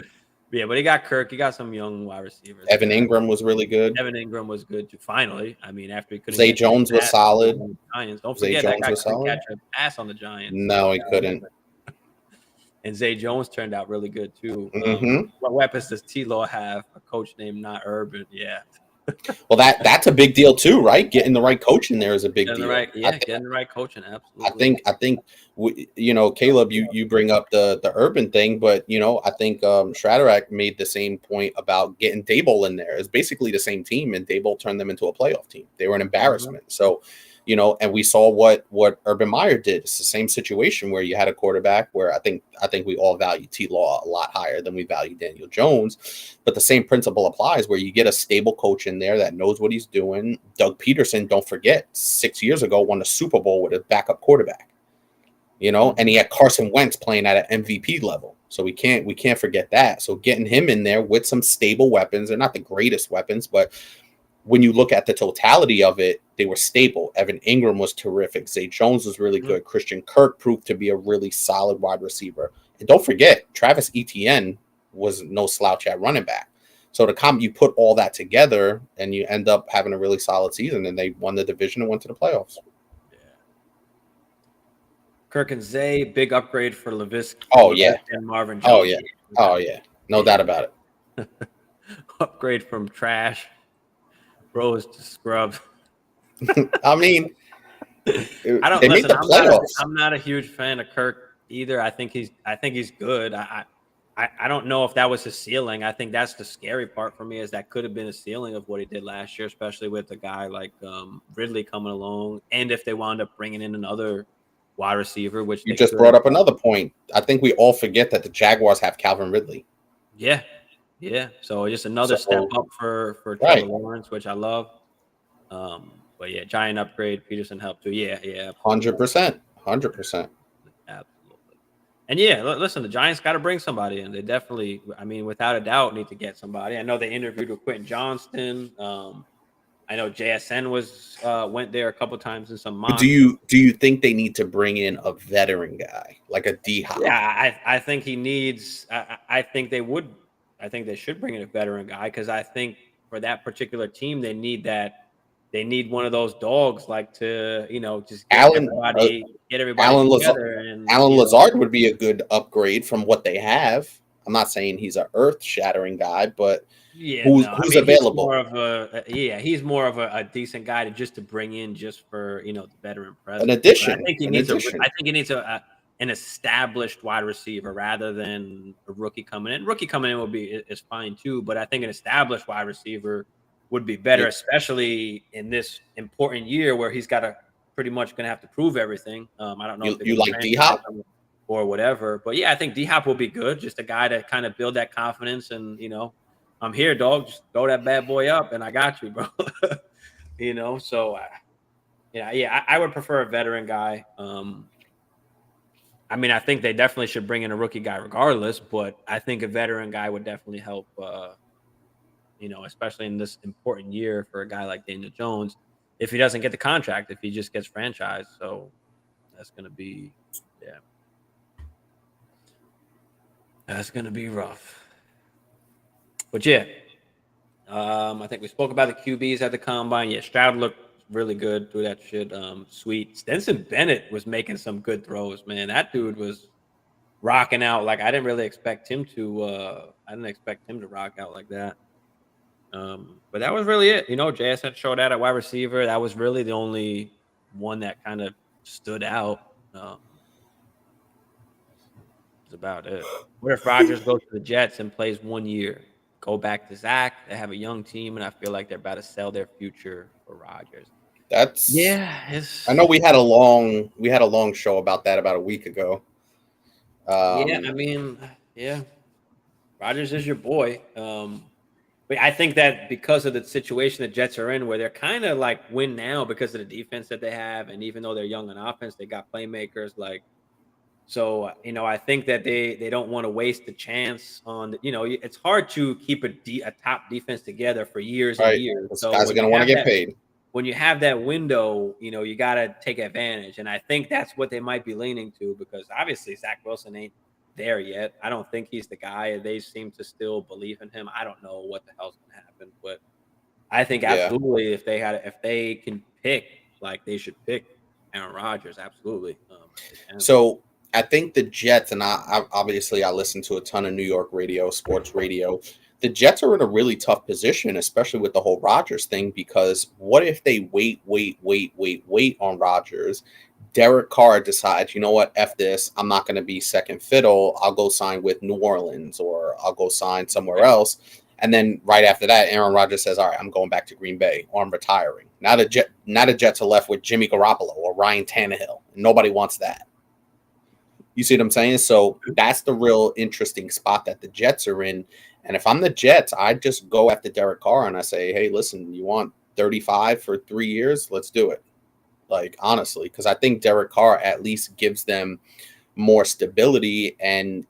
Yeah, but he got Kirk. He got some young wide receivers. Evan Ingram was really good. Evan Ingram was good too. Finally, I mean, after he couldn't. Zay Jones was solid. Giants. Don't forget that guy couldn't catch a pass on the Giants. No, he couldn't. And Zay Jones turned out really good too. Mm-hmm. What weapons does T-Law have? A coach named Not Urban. Yeah. Well, that's a big deal too, right? Getting the right coach in there is a big deal. Getting the right coaching, absolutely. I think Caleb, you bring up the Urban thing, but I think Shadrack made the same point about getting Daboll in there. It's basically the same team, and Daboll turned them into a playoff team. They were an embarrassment. So, and we saw what Urban Meyer did. It's the same situation where you had a quarterback where I think we all value T-Law a lot higher than we value Daniel Jones. But the same principle applies where you get a stable coach in there that knows what he's doing. Doug Peterson, don't forget, 6 years ago won a Super Bowl with a backup quarterback. And he had Carson Wentz playing at an MVP level. So we can't forget that. So getting him in there with some stable weapons, they're not the greatest weapons, but when you look at the totality of it, they were stable. Evan Ingram was terrific. Zay Jones was really good. Christian Kirk proved to be a really solid wide receiver. And don't forget, Travis Etienne was no slouch at running back. So you put all that together, and you end up having a really solid season, and they won the division and went to the playoffs. Yeah. Kirk and Zay, big upgrade for Levis. Oh yeah, and Marvin Jones. oh yeah, oh yeah, no doubt about it. Upgrade from trash bros to scrubs. I mean, I don't they listen. made the playoffs. I'm not a huge fan of Kirk either. I think he's good. I don't know if that was his ceiling. I think that's the scary part for me, is that could have been a ceiling of what he did last year, especially with a guy like Ridley coming along, and if they wound up bringing in another wide receiver, which you just brought up another point. I think we all forget that the Jaguars have Calvin Ridley. Yeah. So just another step up for Trevor Lawrence, which I love. But yeah, giant upgrade. Peterson helped too. Yeah. 100%. Absolutely. And yeah, listen, the Giants got to bring somebody in. They definitely, I mean, without a doubt, need to get somebody. I know they interviewed with Quentin Johnston. I know JSN went there a couple times in some mocks. Do you think they need to bring in a veteran guy like a D-Hop? Yeah, I think he needs. I think they would. I think they should bring in a veteran guy, because I think for that particular team, they need that. They need one of those dogs, like, to just get everybody together. Alan Lazard would be a good upgrade from what they have. I'm not saying he's an earth-shattering guy, but who's available? He's more of a decent guy to bring in just for the veteran presence. An addition. I think he needs an established wide receiver rather than a rookie coming in. Rookie coming in is fine too, but I think an established wide receiver would be better, especially in this important year where he's pretty much going to have to prove everything. I don't know if you like D-Hop or whatever, but yeah, I think D-Hop will be good. Just a guy to kind of build that confidence, and I'm here, dog. Just throw that bad boy up, and I got you, bro. So I would prefer a veteran guy. I mean, I think they definitely should bring in a rookie guy regardless, but I think a veteran guy would definitely help. Especially in this important year for a guy like Daniel Jones, if he doesn't get the contract, if he just gets franchised. So that's going to be, that's going to be rough. But yeah, I think we spoke about the QBs at the combine. Yeah, Stroud looked really good through that shit. Sweet. Stetson Bennett was making some good throws, man. That dude was rocking out. Like, I didn't really expect him to. I didn't expect him to rock out like that. But that was really it. JSN showed out at wide receiver. That was really the only one that kind of stood out. That's about it. What if Rodgers goes to the Jets and plays 1 year? Go back to Zach. They have a young team, and I feel like they're about to sell their future for Rodgers. I know we had a long show about that about a week ago. Rodgers is your boy. But I think that because of the situation the Jets are in, where they're kind of like win now because of the defense that they have, and even though they're young on offense, they got playmakers. So I think that they don't want to waste the chance on. It's hard to keep a top defense together for years and years. So guys are going to want to get paid. When you have that window, you got to take advantage, and I think that's what they might be leaning to, because obviously Zach Wilson ain't there yet. I don't think he's the guy. They seem to still believe in him. I don't know what the hell's going to happen, but I think absolutely if they can pick, like, they should pick Aaron Rodgers. Absolutely. So I think the Jets, and I listen to a ton of New York sports radio. The Jets are in a really tough position, especially with the whole Rodgers thing, because what if they wait on Rodgers? Derek Carr decides, you know what, F this, I'm not going to be second fiddle. I'll go sign with New Orleans, or I'll go sign somewhere else. And then right after that, Aaron Rodgers says, all right, I'm going back to Green Bay, or I'm retiring. Now the Jets are left with Jimmy Garoppolo or Ryan Tannehill. Nobody wants that. You see what I'm saying? So that's the real interesting spot that the Jets are in. And if I'm the Jets, I just go after Derek Carr and I say, hey, listen, you want 35 for 3 years? Let's do it. Like, honestly, because I think Derek Carr at least gives them more stability, and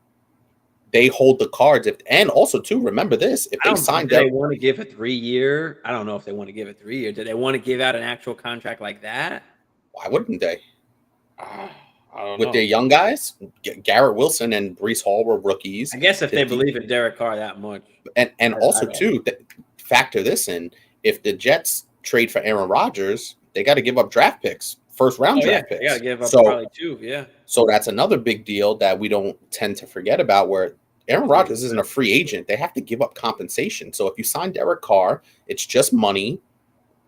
they hold the cards. And also, too, remember this: if they sign, they want to give a 3 year. I don't know if they want to give a 3 year. Do they want to give out an actual contract like that? Why wouldn't they? I don't with know. their young guys. Garrett Wilson and Breece Hall were rookies. I guess if they believe in Derek Carr that much, and also don't. too, factor this in: if the Jets trade for Aaron Rodgers, they got to give up draft picks, first round draft They got to picks. give up So probably 2. Yeah. so that's another big deal that we don't tend to forget about. Where Aaron Rodgers isn't a free agent; they have to give up compensation. So if you sign Derek Carr, it's just money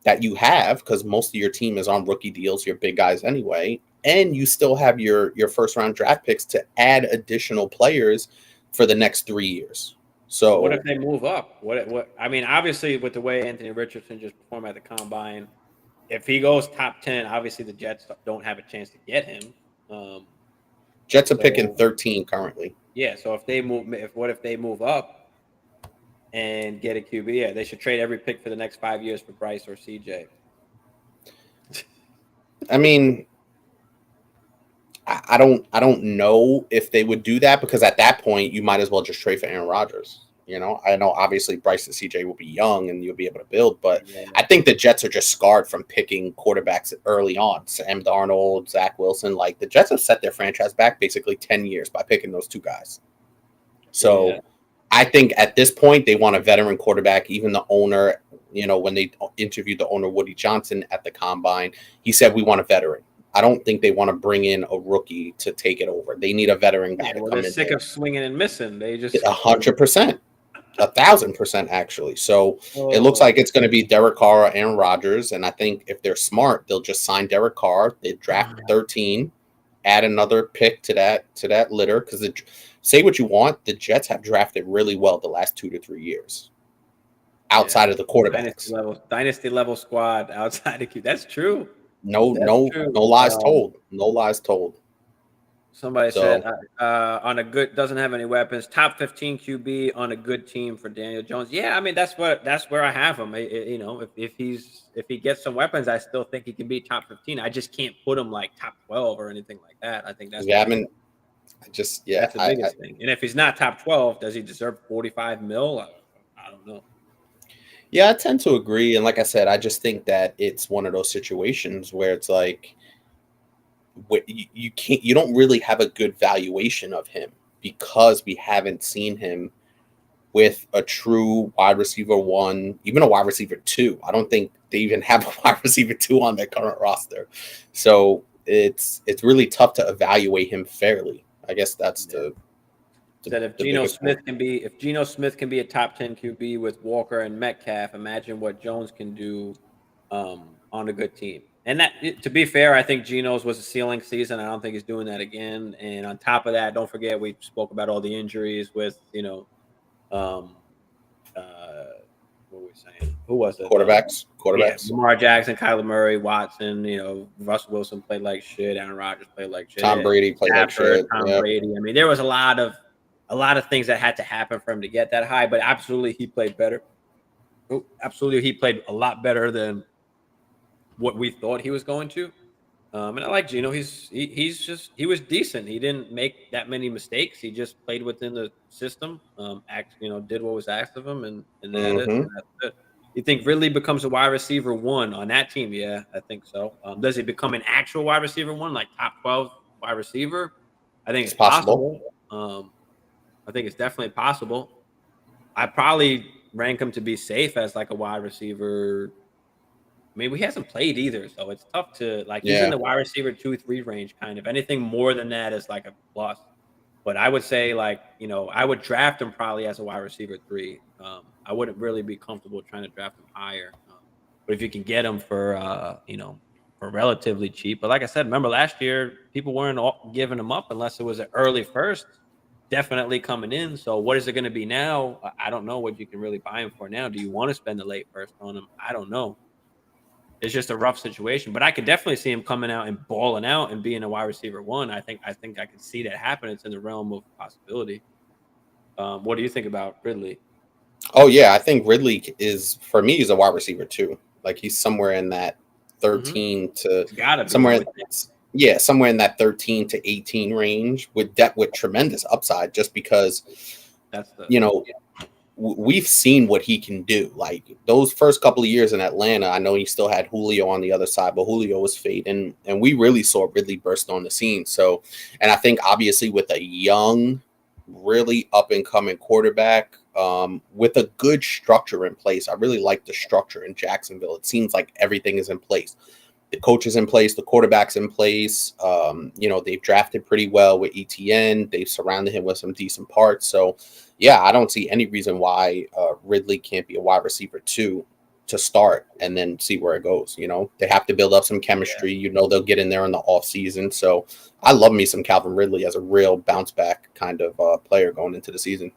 that you have because most of your team is on rookie deals, your big guys anyway, and you still have your first round draft picks to add additional players for the next 3 years. So what if they move up? What? I mean, obviously, with the way Anthony Richardson just performed at the combine, if he goes top 10, obviously the Jets don't have a chance to get him. Jets are picking 13 currently. Yeah, so if they move, if they move up and get a QB, yeah, they should trade every pick for the next 5 years for Bryce or CJ. I mean, I don't know if they would do that because at that point you might as well just trade for Aaron Rodgers. You know, I know obviously Bryce and CJ will be young and you'll be able to build, but I think the Jets are just scarred from picking quarterbacks early on. Sam Darnold, Zach Wilson, like the Jets have set their franchise back basically 10 years by picking those 2 guys. So I think at this point they want a veteran quarterback. Even the owner, you know, when they interviewed the owner Woody Johnson at the combine, he said we want a veteran. I don't think they want to bring in a rookie to take it over. They need a veteran guy to come in. They're sick of swinging and missing. They just 100%. 1,000% actually. So it looks like it's going to be Derek Carr or Aaron Rodgers. And I think if they're smart, they'll just sign Derek Carr. They draft 13, add another pick to that litter. Because say what you want, the Jets have drafted really well the last 2 to 3 years. Outside of the quarterbacks, dynasty level squad outside of Q. That's true. No lies told. No lies told. Somebody said on a good doesn't have any weapons. Top 15 QB on a good team for Daniel Jones. Yeah, I mean that's where I have him. You know, if he gets some weapons, I still think he can be top 15. I just can't put him like top 12 or anything like that. I think that's that's the biggest thing. And if he's not top 12, does he deserve 45 mil? I don't know. Yeah, I tend to agree. And like I said, I just think that it's one of those situations where it's like you don't really have a good valuation of him because we haven't seen him with a true wide receiver 1, even a wide receiver 2. I don't think they even have a wide receiver 2 on their current roster. So it's really tough to evaluate him fairly. I guess that's if Geno Smith can be a top 10 QB with Walker and Metcalf, imagine what Jones can do on a good team. And that, to be fair, I think Geno's was a ceiling season. I don't think he's doing that again. And on top of that, don't forget we spoke about all the injuries with, what were we saying? Who was it? Quarterbacks. Yeah, Lamar Jackson, Kyler Murray, Watson. Russell Wilson played like shit. Aaron Rodgers played like shit. Tom Brady played like shit. Tom Brady. I mean, there was a lot of things that had to happen for him to get that high. But absolutely, he played better. Absolutely, he played a lot better than what we thought he was going to. And I like Geno. He was decent. He didn't make that many mistakes. He just played within the system. Did what was asked of him, and that's it. You think Ridley becomes a wide receiver 1 on that team? Yeah, I think so. Does he become an actual wide receiver 1, like top 12 wide receiver? I think it's possible. I think it's definitely possible. I probably rank him to be safe as like a wide receiver. I mean, he hasn't played either, so it's tough to he's in the wide receiver 2-3 range kind of. Anything more than that is like a plus. But I would say I would draft him probably as a wide receiver 3. I wouldn't really be comfortable trying to draft him higher. But if you can get him for relatively cheap. But like I said, remember last year people weren't giving him up unless it was an early first. Definitely coming in. So what is it going to be now? I don't know what you can really buy him for now. Do you want to spend the late first on him? I don't know. It's just a rough situation, but I could definitely see him coming out and balling out and being a wide receiver 1. I think I could see that happen. It's in the realm of possibility. What do you think about Ridley? Oh yeah, I think Ridley is, for me, he's a wide receiver 2. Like he's somewhere in that 13 to somewhere in that 13 to 18 range with tremendous upside. Just because we've seen what he can do. Like those first couple of years in Atlanta, I know he still had Julio on the other side, but Julio was fading, and we really saw Ridley burst on the scene. So, and I think obviously with a young, really up and coming quarterback, with a good structure in place, I really like the structure in Jacksonville. It seems like everything is in place. The coach is in place, the quarterback's in place. They've drafted pretty well with ETN. They've surrounded him with some decent parts. So, yeah, I don't see any reason why Ridley can't be a wide receiver 2 to start and then see where it goes. They have to build up some chemistry. They'll get in there in the offseason. So I love me some Calvin Ridley as a real bounce back kind of player going into the season.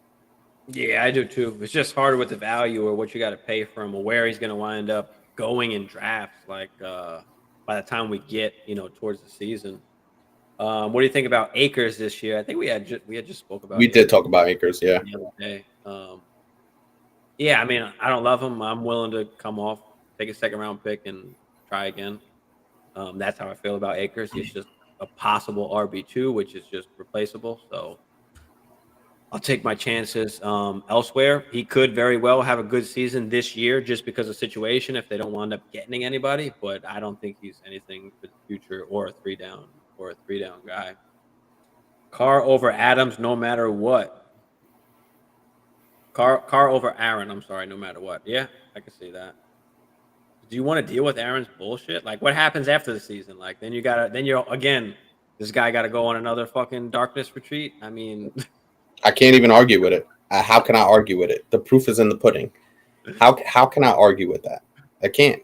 Yeah, I do too. It's just harder with the value or what you got to pay for him or where he's going to wind up going in drafts. Like by the time we get towards the season, what do you think about Akers this year? I think we had just spoke about. We did talk about Akers, yeah. The other day. Yeah, I mean, I don't love him. I'm willing to come off, take a second round pick, and try again. That's how I feel about Akers. He's just a possible RB2, which is just replaceable. So I'll take my chances elsewhere. He could very well have a good season this year just because of situation if they don't wind up getting anybody, but I don't think he's anything for the future or a three down guy. Carr over Adams no matter what. Carr over Aaron, I'm sorry, no matter what. Yeah, I can see that. Do you want to deal with Aaron's bullshit? Like what happens after the season? Like then this guy gotta go on another fucking darkness retreat. I mean I can't even argue with it. How can I argue with it? The proof is in the pudding. How can I argue with that? I can't.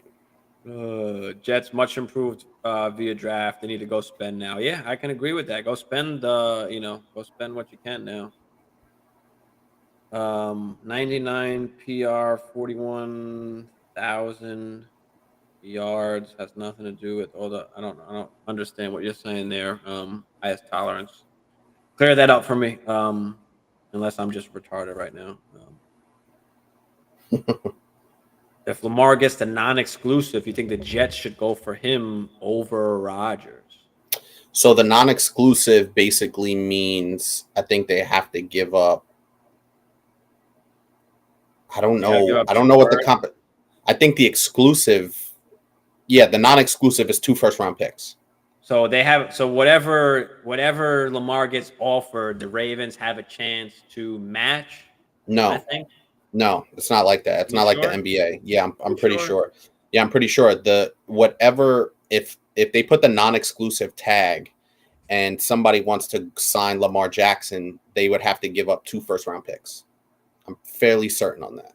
Jets much improved via draft. They need to go spend now. Yeah, I can agree with that. Go spend go spend what you can now. 99 PR, 41,000 yards has nothing to do with all the. I don't understand what you're saying there. Highest tolerance. Clear that up for me. Unless I'm just retarded right now. If Lamar gets the non-exclusive, you think the Jets should go for him over Rodgers? So the non-exclusive basically means I think they have to give up. I don't know. I don't know what the I think the exclusive. Yeah, the non-exclusive is 2 first-round picks. So they have whatever Lamar gets offered, the Ravens have a chance to match. No, I think. No, it's not like that. It's not like the NBA. Yeah, I'm pretty sure. Yeah, I'm pretty sure if they put the non-exclusive tag and somebody wants to sign Lamar Jackson, they would have to give up 2 first-round picks. I'm fairly certain on that.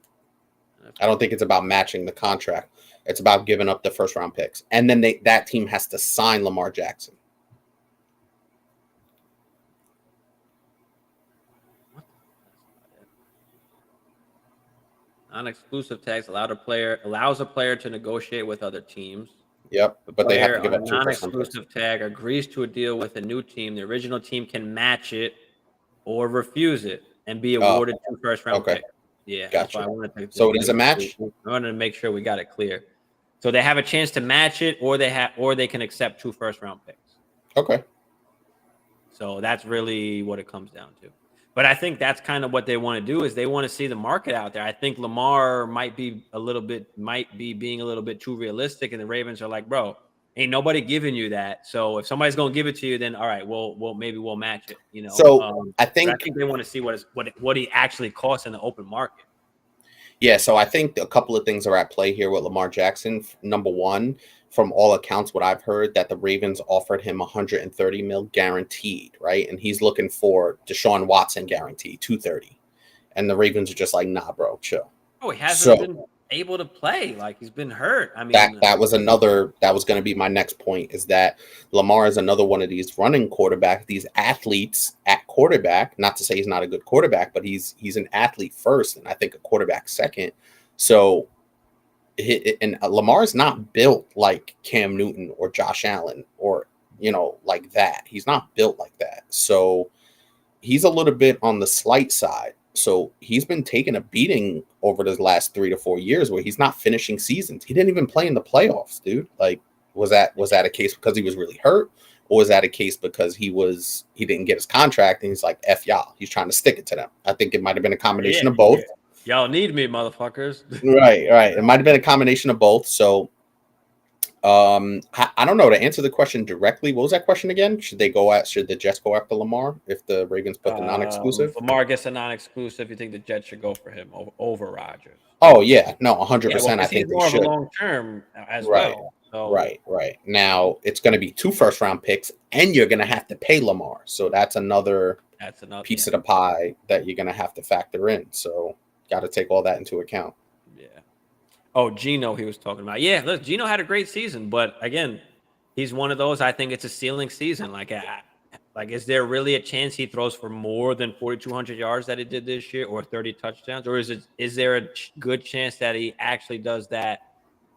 I don't think it's about matching the contract. It's about giving up the first-round picks. And then that team has to sign Lamar Jackson. Non-exclusive tags allows a player to negotiate with other teams. Yep, but they have to give up 2 non-exclusive tag agrees to a deal with a new team. The original team can match it or refuse it and be awarded 2 first-round picks. Yeah, gotcha. That's why I wanted to so does it match? I wanted to make sure we got it clear. So they have a chance to match it, or they can accept 2 first-round picks. Okay. So that's really what it comes down to. But I think that's kind of what they want to do is they want to see the market out there. I think Lamar might be being a little bit too realistic, and the Ravens are like, bro, ain't nobody giving you that. So if somebody's gonna give it to you, then all right, maybe we'll match it. So I think they want to see what he actually costs in the open market. Yeah, so I think a couple of things are at play here with Lamar Jackson. Number one, from all accounts, what I've heard, that the Ravens offered him $130 million guaranteed, right? And he's looking for Deshaun Watson guaranteed, $230. And the Ravens are just like, nah, bro, chill. Oh, he hasn't been able to play. Like, he's been hurt. I mean, that was going to be my next point, is that Lamar is another one of these running quarterbacks, these athletes at quarterback. Not to say he's not a good quarterback, but he's an athlete first, and I think a quarterback second. So, and Lamar's not built like Cam Newton or Josh Allen or, like that. He's not built like that. So he's a little bit on the slight side. So he's been taking a beating over the last 3 to 4 years where he's not finishing seasons. He didn't even play in the playoffs, dude. Like, was that a case because he was really hurt, or was that a case because he didn't get his contract and he's like, F y'all, he's trying to stick it to them? I think it might have been a combination of both. Y'all need me, motherfuckers. Right, right. It might have been a combination of both. So, I don't know to answer the question directly. What was that question again? Should the Jets go after Lamar if the Ravens put the If non-exclusive? Lamar gets a non-exclusive, you think the Jets should go for him over Rodgers? Oh yeah, no, Yeah, well, 100%. I because he's think they more of a should. long term as Right, well. So right. Now it's going to be 2 first-round picks, and you're going to have to pay Lamar. So that's another that's another. piece of the pie that you're going to have to factor in. So got to take all that into account. Yeah. Oh, Gino, he was talking about. Yeah, look, Gino had a great season, but again, he's one of those. I think it's a ceiling season. Like, is there really a chance he throws for more than 4,200 yards that he did this year, or 30 touchdowns, or is there a good chance that he actually does that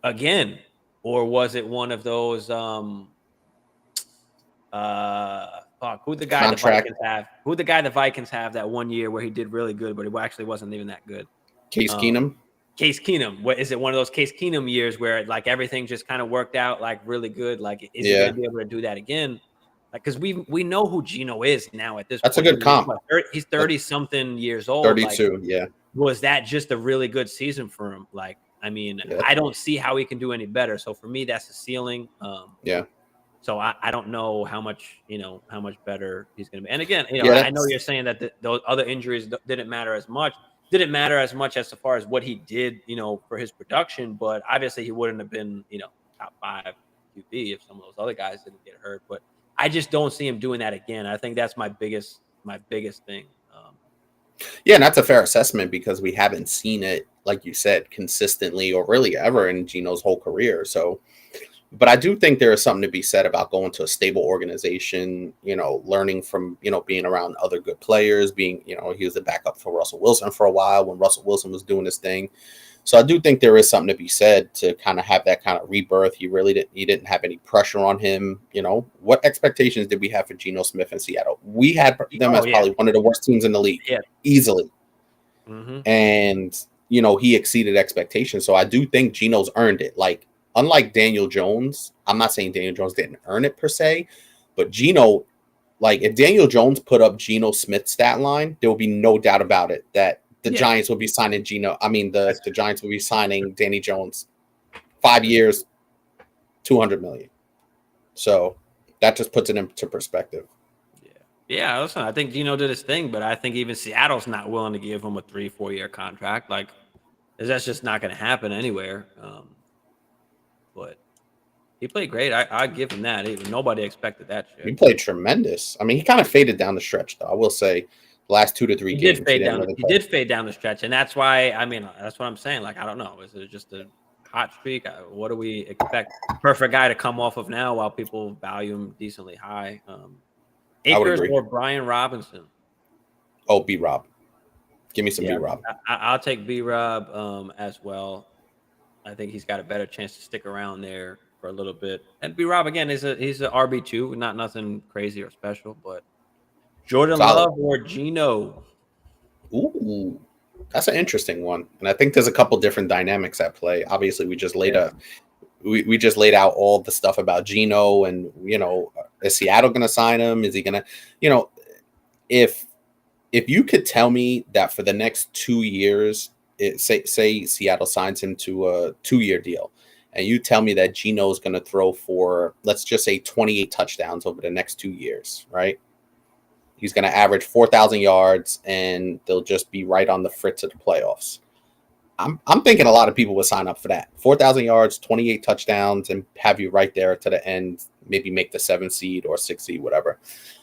again, or was it one of those? Fuck, who the guy the Contract Vikings have? Who the guy the Vikings have that one year where he did really good, but he actually wasn't even that good? Case Um, Keenum. Case Keenum. What is it? One of those Case Keenum years where like everything just kind of worked out like really good. Like, is he going Yeah, to be able to do that again? Like, because we know who Gino is now at this that's a point. I good mean, comp. he's That 30 something years old. Like, 32. Yeah, was that just a really good season for him? Like, I mean, yeah, I don't see how he can do any better. So for me, that's the ceiling. yeah, So I don't know how much better he's going to be. And again, yeah. I know you're saying that those other injuries didn't matter as much. Didn't matter as much as far as what he did, for his production. But obviously, he wouldn't have been, top 5 QB if some of those other guys didn't get hurt. But I just don't see him doing that again. I think that's my biggest thing. Yeah, and that's a fair assessment because we haven't seen it, like you said, consistently or really ever in Gino's whole career. So, but I do think there is something to be said about going to a stable organization, learning from, being around other good players, he was the backup for Russell Wilson for a while when Russell Wilson was doing his thing. So I do think there is something to be said to kind of have that kind of rebirth. He didn't have any pressure on him. What expectations did we have for Geno Smith in Seattle? We had them as Yeah, probably one of the worst teams in the league, yeah. easily. Mm-hmm. And, he exceeded expectations. So I do think Geno's earned it. Like, unlike Daniel Jones, I'm not saying Daniel Jones didn't earn it per se, but Geno, like if Daniel Jones put up Geno Smith's stat line, there will be no doubt about it that the Giants will be signing the Giants will be signing Danny Jones 5 years, 200 million. So that just puts it into perspective. Yeah, listen, I think Gino did his thing, but I think even Seattle's not willing to give him a 3-4 year contract. Like, that's just not going to happen anywhere. But he played great. I give him that. Nobody expected that shit. He played tremendous. I mean, he kind of faded down the stretch, though. I will say, last 2 to 3 games, he did fade down the stretch, and that's why. I mean, that's what I'm saying. Like, I don't know. Is it just a hot streak? What do we expect? Perfect guy to come off of now while people value him decently high. Akers or Brian Robinson? Oh, B-Rob. Give me some B-Rob. I'll take B-Rob as well. I think he's got a better chance to stick around there for a little bit. And B-Rob, again, he's an RB2, not nothing crazy or special. But Jordan Love or Geno? Ooh, that's an interesting one. And I think there's a couple different dynamics at play. Obviously, we just laid we just laid out all the stuff about Geno and, is Seattle going to sign him? Is he going to, if you could tell me that for the next 2 years, say Seattle signs him to a 2-year deal, and you tell me that Geno is going to throw for, let's just say 28 touchdowns over the next 2 years, right? He's going to average 4,000 yards and they'll just be right on the fritz of the playoffs. I'm thinking a lot of people would sign up for that. 4,000 yards, 28 touchdowns, and have you right there to the end, maybe make the 7th seed or 6th seed, whatever.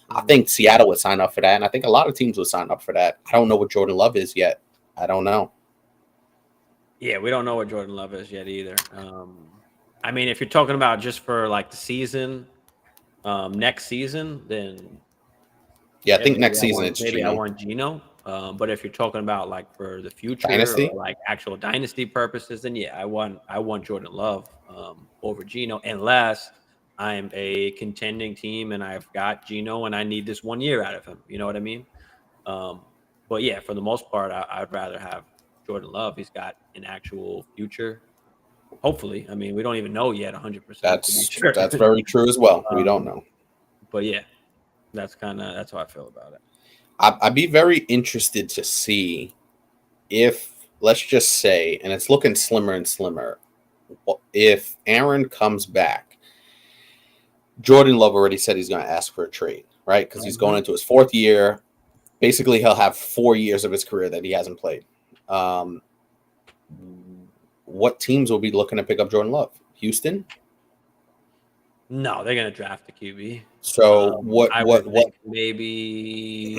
I think Seattle would sign up for that, and I think a lot of teams would sign up for that. I don't know what Jordan Love is yet. I don't know. Yeah, we don't know what Jordan Love is yet either. I mean, if you're talking about just for like the season, next season, then yeah, I think next season it's maybe Geno. I want Geno. But if you're talking about like for the future Dynasty? or like actual dynasty purposes, then yeah, I want Jordan Love over Geno, unless I'm a contending team and I've got Geno and I need this 1 year out of him. You know what I mean? But yeah, for the most part, I'd rather have Jordan Love. He's got an actual future. Hopefully, I mean, we don't even know yet 100%. That's very true as well. We don't know. But yeah, that's how I feel about it. I'd be very interested to see if let's just say, and it's looking slimmer and slimmer, if Aaron comes back, Jordan Love already said he's going to ask for a trade, right? Because he's going into his 4th year. Basically, he'll have 4 years of his career that he hasn't played. What teams will be looking to pick up Jordan Love? Houston? No, they're gonna draft the QB. So what? Maybe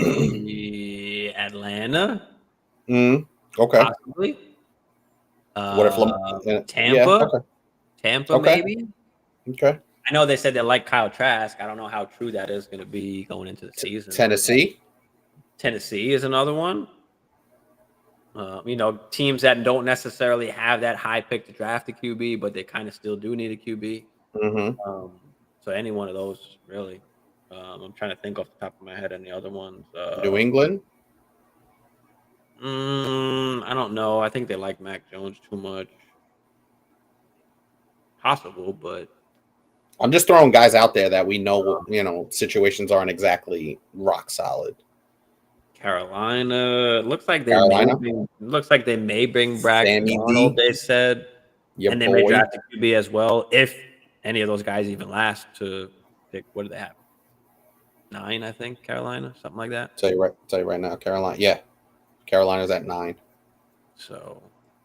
Atlanta. Okay. Possibly. What if Tampa? Yeah, okay. Tampa, maybe. Okay. I know they said they like Kyle Trask. I don't know how true that is going to be going into the season. Tennessee. Tennessee is another one. Teams that don't necessarily have that high pick to draft a QB, but they kind of still do need a QB. So any one of those, really. I'm trying to think off the top of my head any other ones. New England? I don't know. I think they like Mac Jones too much. Possible, but I'm just throwing guys out there that we know, situations aren't exactly rock solid. Carolina looks like they may bring back Darnold, they said, and they may draft a QB as well if any of those guys even last to pick. What do they have? 9, I think. Carolina, something like that. Tell you right now, Carolina. Yeah, Carolina's at 9. So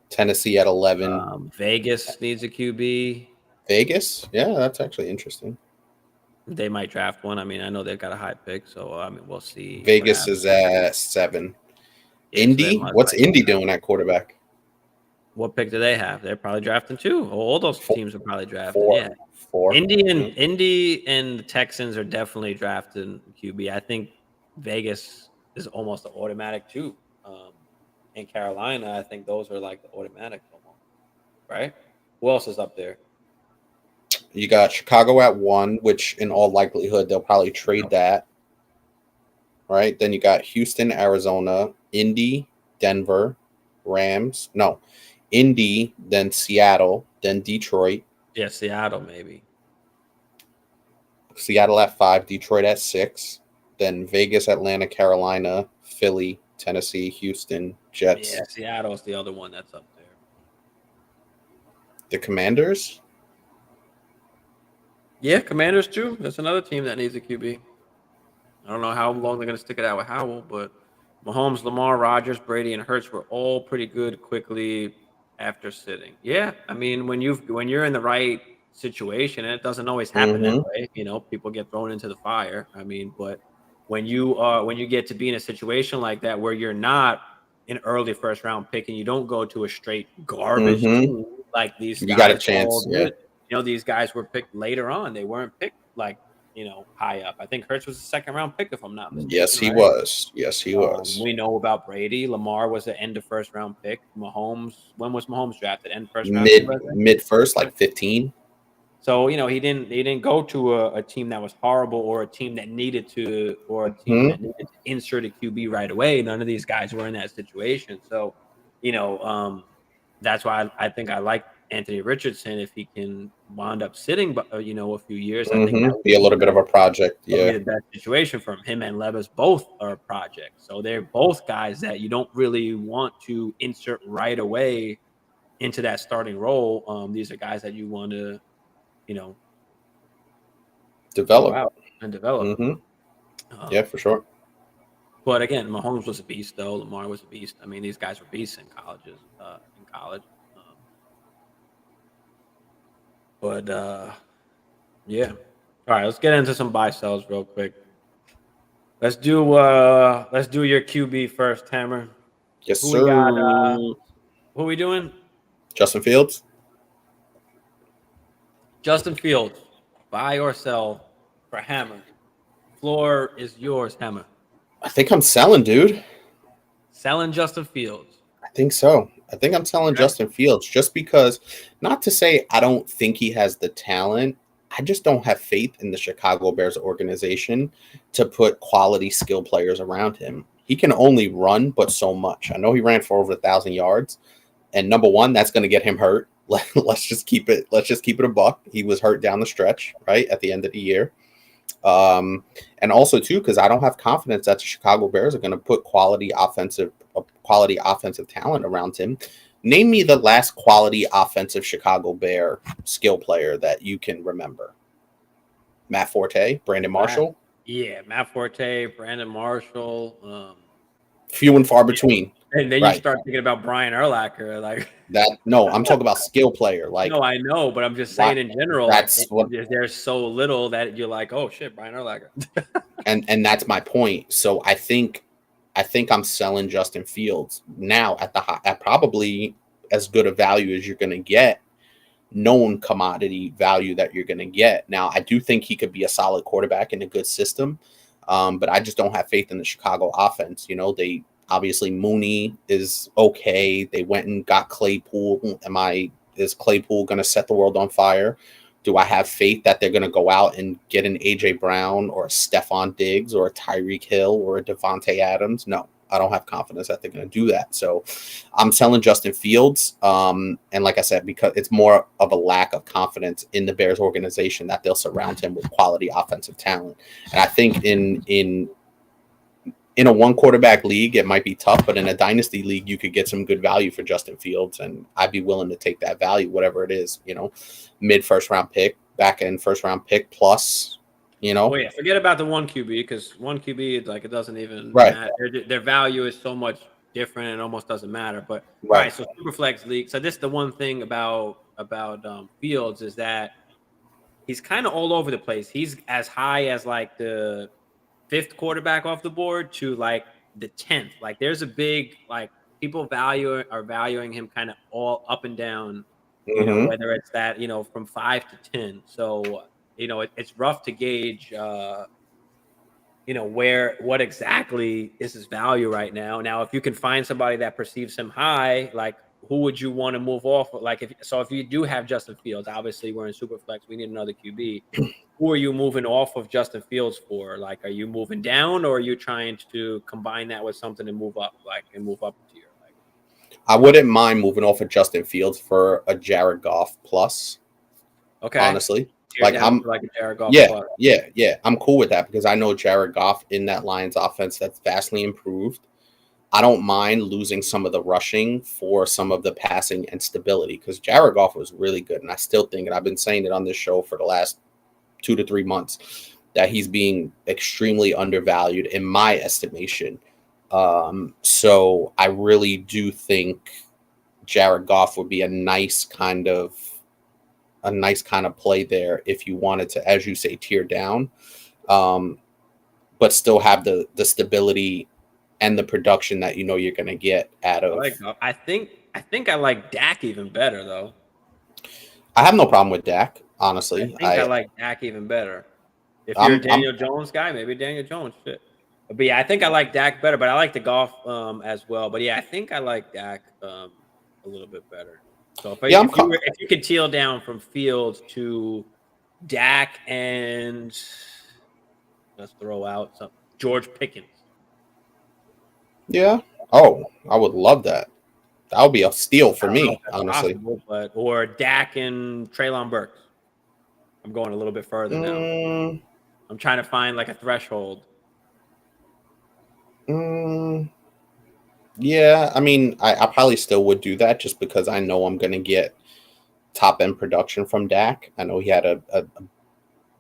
Tennessee at 11. Vegas needs a QB. Vegas, yeah, that's actually interesting. They might draft one. I mean, I know they've got a high pick, so we'll see. Vegas is at 7. Yeah, Indy, what's Indy doing at quarterback? What pick do they have? They're probably drafting 2. All those teams are probably drafting. 4. Yeah, 4. Indy and the Texans are definitely drafting QB. I think Vegas is almost an automatic too. In Carolina, I think those are like the automatic almost, right? Who else is up there? You got Chicago at 1, which in all likelihood they'll probably trade that. Right? Then you got Houston, Arizona, Indy, Denver, Rams. No, Indy, then Seattle, then Detroit. Yeah, Seattle maybe. Seattle at 5, Detroit at 6, then Vegas, Atlanta, Carolina, Philly, Tennessee, Houston, Jets. Yeah, Seattle's the other one that's up there. The Commanders? Yeah, Commanders too. That's another team that needs a QB. I don't know how long they're going to stick it out with Howell, but Mahomes, Lamar, Rodgers, Brady, and Hurts were all pretty good quickly after sitting. Yeah, I mean, when you're in the right situation, and it doesn't always happen that way, people get thrown into the fire. I mean, but when you get to be in a situation like that where you're not an early first round pick and you don't go to a straight garbage team like these guys, you got a chance. Yeah. These guys were picked later on. They weren't picked high up. I think Hurts was a 2nd round pick, if I'm not mistaken. Yes, he was. Yes, he was. We know about Brady. Lamar was an end of first round pick. Mahomes, when was Mahomes drafted? End first round. Mid first, like 15. So he didn't go to a team that was horrible or a team that needed to insert a QB right away. None of these guys were in that situation. So that's why I think I like Anthony Richardson. If he can wind up sitting, a few years, I think that would be a little bit of a project. Yeah, be the best situation for him. Him and Levis both are projects, so they're both guys that you don't really want to insert right away into that starting role. These are guys that you want to, develop. Yeah, for sure. But again, Mahomes was a beast, though. Lamar was a beast. I mean, these guys were beasts in college. Yeah. All right, let's get into some buy sells real quick. Let's do your QB first, Hammer. Yes, sir. Who are we doing? Justin Fields. Justin Fields, buy or sell for Hammer. Floor is yours, Hammer. I think I'm selling, dude. Selling Justin Fields. I think so. I think I'm selling Justin Fields just because, not to say I don't think he has the talent. I just don't have faith in the Chicago Bears organization to put quality skill players around him. He can only run, but so much. I know he ran for over 1,000 yards. And number one, that's going to get him hurt. Let's just keep it a buck. He was hurt down the stretch, right, at the end of the year. And also, too, because I don't have confidence that the Chicago Bears are going to put quality offensive a quality offensive talent around him. Name me the last quality offensive Chicago Bear skill player that you can remember. Matt Forte, Brandon Marshall. Matt Forte, Brandon Marshall. Few and far between. And then you Right. start thinking about Brian Urlacher, like that. No, I'm talking about skill player. Like, no, I know, but I'm just saying in general, there's so little that you're like, oh shit, Brian Urlacher. and that's my point. So I think I'm selling Justin Fields now at probably as good a value as you're going to get, known commodity value that you're going to get. Now, I do think he could be a solid quarterback in a good system, but I just don't have faith in the Chicago offense. You know, they obviously Mooney is okay. They went and got Claypool. Is Claypool going to set the world on fire? Do I have faith that they're going to go out and get an A.J. Brown or a Stephon Diggs or a Tyreek Hill or a Devontae Adams? No, I don't have confidence that they're going to do that. So I'm selling Justin Fields. And like I said, because it's more of a lack of confidence in the Bears organization that they'll surround him with quality offensive talent. And I think in a one quarterback league, it might be tough, but in a dynasty league, you could get some good value for Justin Fields. And I'd be willing to take that value, whatever it is, you know, mid first round pick, back end first round pick plus, you know. Oh yeah, forget about the one QB because one QB, like it doesn't even right. matter. Their value is so much different, it almost doesn't matter. But right, so Superflex league. So this is the one thing about Fields is that he's kind of all over the place. He's as high as like the 5th quarterback off the board to like the 10th. Like there's a big like people are valuing him kind of all up and down. You know, whether it's that, you know, from 5 to 10. So, you know, it's rough to gauge, you know, what exactly is his value right now. Now, if you can find somebody that perceives him high, like who would you want to move off? Like if you do have Justin Fields, obviously we're in Superflex, we need another QB. Who are you moving off of Justin Fields for? Like, are you moving down or are you trying to combine that with something and move up into your like? I wouldn't mind moving off of Justin Fields for a Jared Goff plus. Okay. Honestly. Like I'm like a Jared Goff. Yeah. I'm cool with that because I know Jared Goff in that Lions offense that's vastly improved. I don't mind losing some of the rushing for some of the passing and stability because Jared Goff was really good. And I still think, and I've been saying it on this show for the last 2 to 3 months, that he's being extremely undervalued in my estimation. So I really do think Jared Goff would be a nice kind of play there if you wanted to, as you say, tear down, but still have the stability and the production that you know you're going to get out of. I think I like Dak even better though. I have no problem with Dak, honestly. I like Dak even better. If you're a Daniel Jones guy, maybe Daniel Jones shit. But yeah, I think I like Dak better, but I like the Goff as well. But yeah, I think I like Dak a little bit better. So if you could teal down from Fields to Dak and let's throw out some George Pickens. Yeah. Oh, I would love that. That would be a steal for me, honestly. Possible, or Dak and Treylon Burks. I'm going a little bit further now. I'm trying to find like a threshold. Yeah, I mean, I probably still would do that just because I know I'm going to get top end production from Dak. I know he had a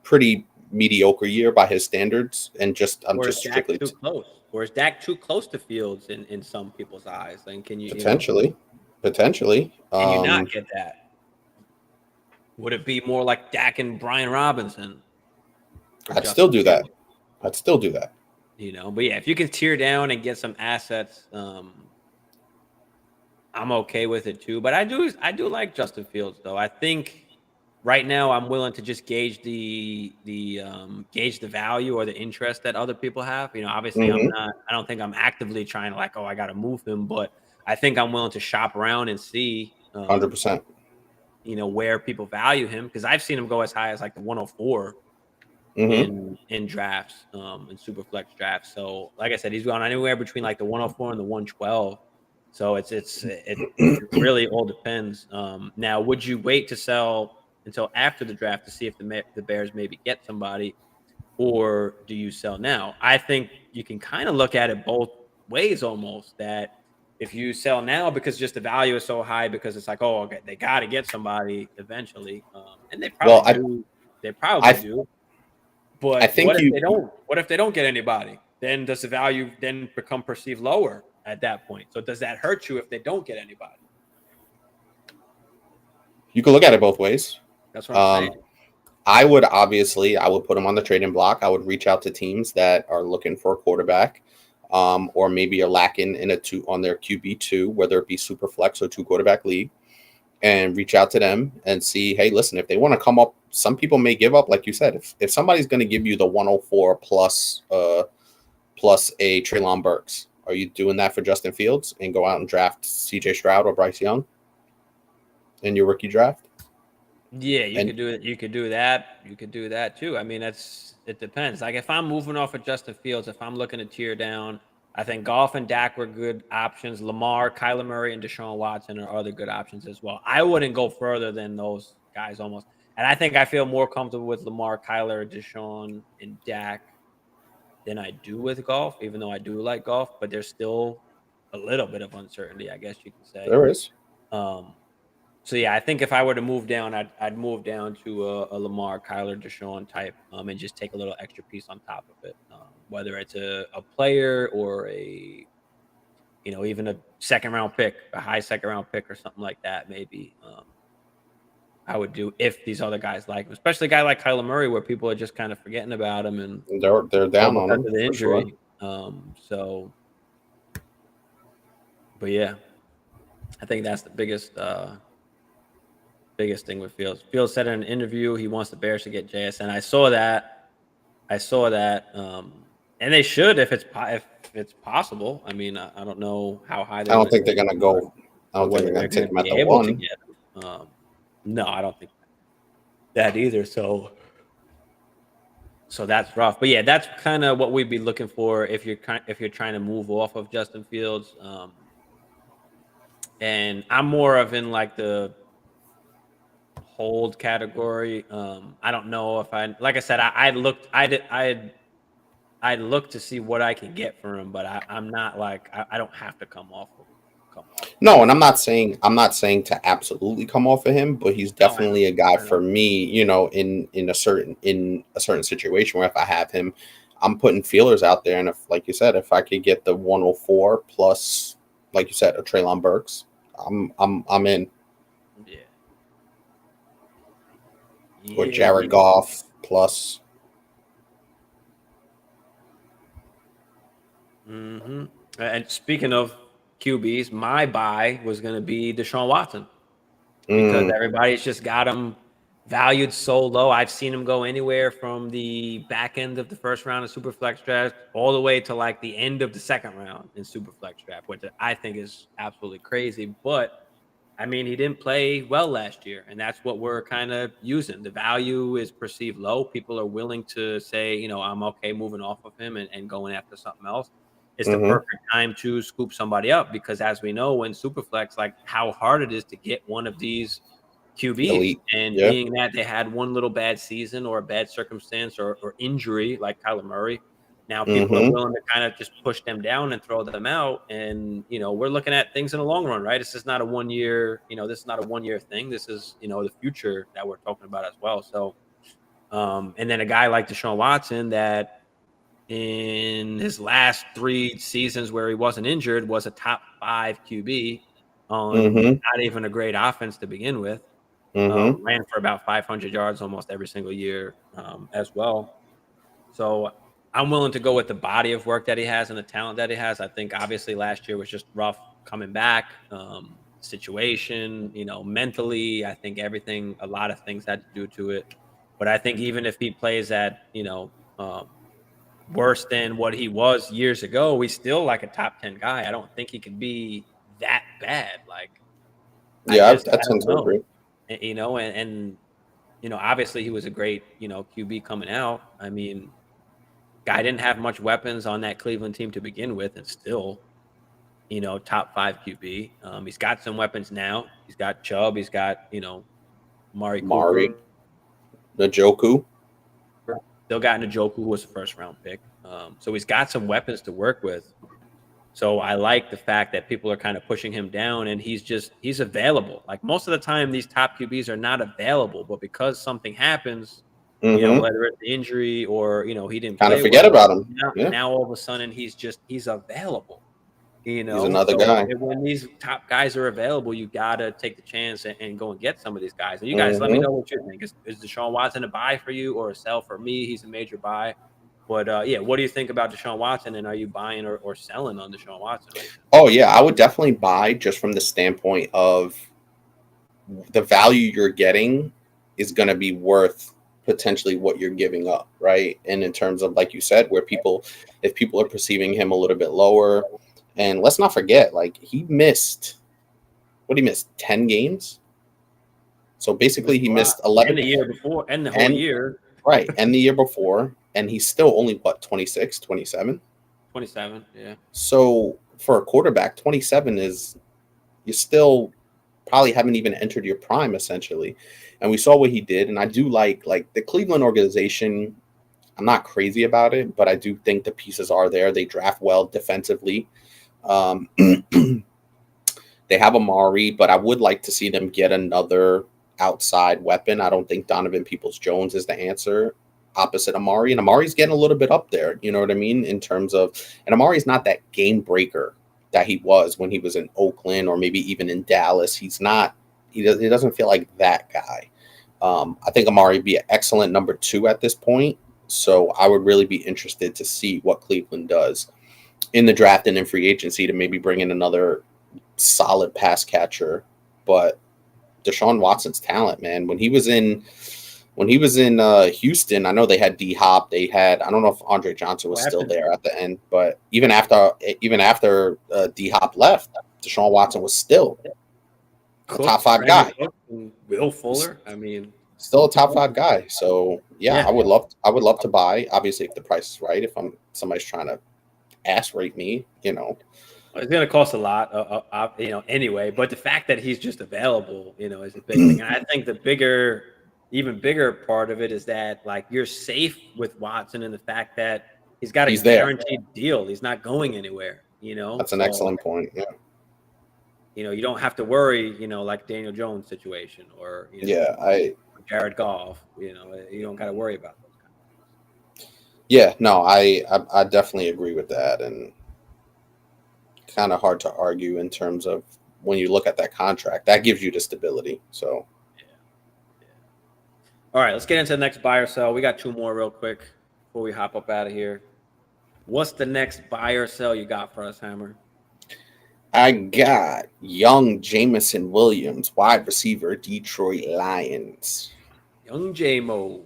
pretty mediocre year by his standards, and strictly too close. Or is Dak too close to Fields in some people's eyes? And can you potentially? Can you not get that? Would it be more like Dak and Brian Robinson? I'd still do that. You know, but yeah, if you can tear down and get some assets, I'm okay with it too. But I do like Justin Fields though. I think right now I'm willing to just gauge the value or the interest that other people have. You know, obviously I don't think I'm actively trying to like, oh, I got to move him, but I think I'm willing to shop around and see 100%. You know, where people value him because I've seen him go as high as like the 104 in drafts, in super flex drafts. So like I said, he's gone anywhere between like the 104 and the 112. So it really all depends. Now, would you wait to sell until after the draft to see if the Bears maybe get somebody, or do you sell now? I think you can kind of look at it both ways almost, that if you sell now because just the value is so high because it's like, oh, okay, they got to get somebody eventually, and they Well, probably do. They probably I do. I But what think if you they don't? What if they don't get anybody? Then does the value then become perceived lower at that point? So does that hurt you if they don't get anybody? you can look at it both ways. That's what I'm saying. Um, I would put them on the trading block. I would reach out to teams that are looking for a quarterback, or maybe are lacking in a two on their QB2, whether it be super flex or two quarterback league, and reach out to them and see, hey, listen, if they want to come up, some people may give up, like you said, if somebody's going to give you the 104 plus plus a Treylon Burks, are you doing that for Justin Fields and go out and draft CJ Stroud or Bryce Young in your rookie draft? Yeah, you And could do it. You could do that. You could do that too. I mean, it depends. Like if I'm moving off of Justin Fields, if I'm looking to tear down, I think Goff and Dak were good options. Lamar, Kyler Murray, and Deshaun Watson are other good options as well. I wouldn't go further than those guys almost. And I think I feel more comfortable with Lamar, Kyler, Deshaun, and Dak than I do with Goff, even though I do like Goff, but there's still a little bit of uncertainty, I guess you could say. there is. Um, so yeah, I think if I were to move down, I'd move down to a Lamar, Kyler, Deshaun type, and just take a little extra piece on top of it, whether it's a player or even a second round pick, a high second round pick or something like that. Maybe I would do if these other guys like him, especially a guy like Kyler Murray, where people are just kind of forgetting about him and They're down on because him of the for sure. injury. But yeah, I think that's the biggest thing with Fields. Fields said in an interview he wants the Bears to get JSN. I saw that. And they should if it's possible. I mean, I don't know how high I they're don't going to think they're going to go. I don't think whether they're they're going to going take to him at be the able to one. get him. No, I don't think that either. So that's rough. But yeah, that's kind of what we'd be looking for if you're trying to move off of Justin Fields. And I'm more of in like the hold category. I don't know if like I said, I'd look to see what I can get for him, but I'm not like I don't have to come off of him. No, and I'm not saying to absolutely come off of him, but he's No, I definitely a guy for me. In a certain situation where if I have him, I'm putting feelers out there, and if, like you said, if I could get the 104 plus, like you said, a Treylon Burks, I'm in. Yeah. Or Jared Goff plus. Mm-hmm. And speaking of QBs, my buy was going to be Deshaun Watson because everybody's just got him valued so low. I've seen him go anywhere from the back end of the first round of Superflex draft all the way to like the end of the second round in Superflex draft, which I think is absolutely crazy. But I mean, he didn't play well last year, and that's what we're kind of using. The value is perceived low. People are willing to say, I'm okay moving off of him and going after something else. It's the perfect time to scoop somebody up because, as we know, in Superflex, like how hard it is to get one of these QBs. Elite. And being that they had one little bad season or a bad circumstance or injury like Kyler Murray, now people are willing to kind of just push them down and throw them out. And, we're looking at things in the long run, right? This is not a 1 year, this is not a 1 year thing. This is, the future that we're talking about as well. So, and then a guy like Deshaun Watson that in his last 3 seasons where he wasn't injured was a top 5 QB on not even a great offense to begin with. Ran for about 500 yards almost every single year as well. So I'm willing to go with the body of work that he has and the talent that he has. I think obviously last year was just rough coming back, situation, mentally. I think a lot of things had to do to it. But I think even if he plays at, worse than what he was years ago, he's still like a top 10 guy. I don't think he could be that bad. Like, Yeah, I don't tend to agree. And obviously he was a great, QB coming out. I mean, guy didn't have much weapons on that Cleveland team to begin with, and still, top 5 QB. He's got some weapons now. He's got Chubb. He's got, Mari Cooper. Njoku. Still got Njoku, who was a first round pick. So he's got some weapons to work with. So I like the fact that people are kind of pushing him down, and he's available. Like most of the time, these top QBs are not available, but because something happens, whether it's injury or he didn't Kind of play forget well, about him. now all of a sudden he's available. He's another So guy. when these top guys are available, you gotta take the chance and go and get some of these guys. And you guys, let me know what you think. Is Deshaun Watson a buy for you or a sell for me? He's a major buy. But yeah, what do you think about Deshaun Watson, and are you buying or selling on Deshaun Watson right now? Oh yeah, I would definitely buy, just from the standpoint of the value you're getting is going to be worth potentially what you're giving up, right? And in terms of, like you said, if people are perceiving him a little bit lower, and let's not forget, like he missed 10 games. So basically he missed 11 and the year before and the whole year. Right, and the year before, and he's still only 26, 27? 27, yeah. So for a quarterback, 27 is, you still probably haven't even entered your prime, essentially. And we saw what he did, and I do like the Cleveland organization. I'm not crazy about it, but I do think the pieces are there. They draft well defensively. They have Amari, but I would like to see them get another outside weapon. I don't think Donovan Peoples-Jones is the answer opposite Amari, and Amari's getting a little bit up there, you know what I mean, in terms of, and Amari's not that game breaker that he was when he was in Oakland or maybe even in Dallas. He doesn't feel like that guy. I think Amari would be an excellent number 2 at this point, so I would really be interested to see what Cleveland does in the draft and in free agency to maybe bring in another solid pass catcher. But Deshaun Watson's talent, man, when he was in Houston, I know they had D-Hop. They had, I don't know if Andre Johnson was still there at the end, but even after D-Hop left, Deshaun Watson was still a top 5 guy. Will Fuller, I mean, still a top 5 guy. So yeah, I would love to buy. Obviously, if the price is right. If somebody's trying to ass rate me, it's going to cost a lot, anyway. But the fact that he's just available, is a big thing. And I think the even bigger part of it is that, like, you're safe with Watson in the fact that he's got a guaranteed deal. He's not going anywhere. That's an excellent point. Yeah. You don't have to worry. Like Daniel Jones situation or Jared Goff. You don't got to worry about those kind of things. Yeah, no, I definitely agree with that, and kind of hard to argue in terms of when you look at that contract. That gives you the stability. So. All right, let's get into the next buy or sell. We got 2 more real quick before we hop up out of here. What's the next buy or sell you got for us, Hammer? I got young Jameson Williams, wide receiver, Detroit Lions. Young J-Mo.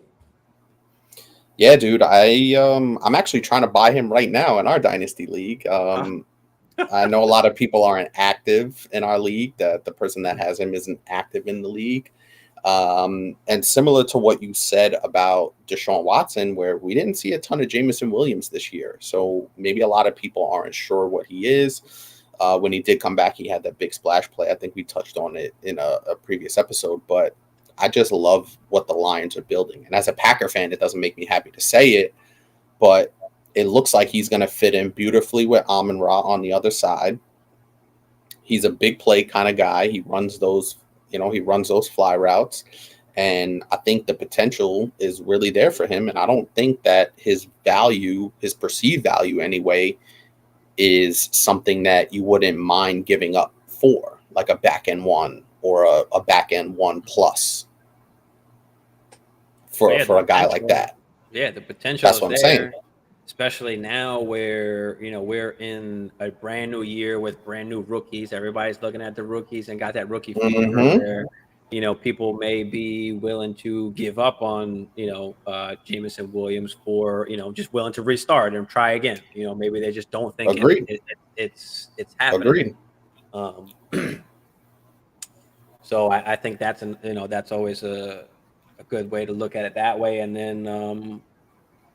Yeah, dude. I'm actually trying to buy him right now in our Dynasty League. I know a lot of people aren't active in our league. That the person that has him isn't active in the league. And similar to what you said about Deshaun Watson, where we didn't see a ton of Jameson Williams this year. So maybe a lot of people aren't sure what he is. When he did come back, he had that big splash play. I think we touched on it in a previous episode, but I just love what the Lions are building. And as a Packer fan, it doesn't make me happy to say it, but it looks like he's going to fit in beautifully with Amon-Ra on the other side. He's a big play kind of guy. He runs those fly routes, and I think the potential is really there for him. And I don't think that his perceived value anyway, is something that you wouldn't mind giving up for, like a back end 1 or a back end 1 plus for a guy like that. Yeah, the potential. That's what I'm saying. Especially now where, we're in a brand new year with brand new rookies. Everybody's looking at the rookies and got that rookie fever there. People may be willing to give up on, Jameson Williams for, just willing to restart and try again. Maybe they just don't think it's happening. Agreed. So I think that's that's always a good way to look at it that way. And then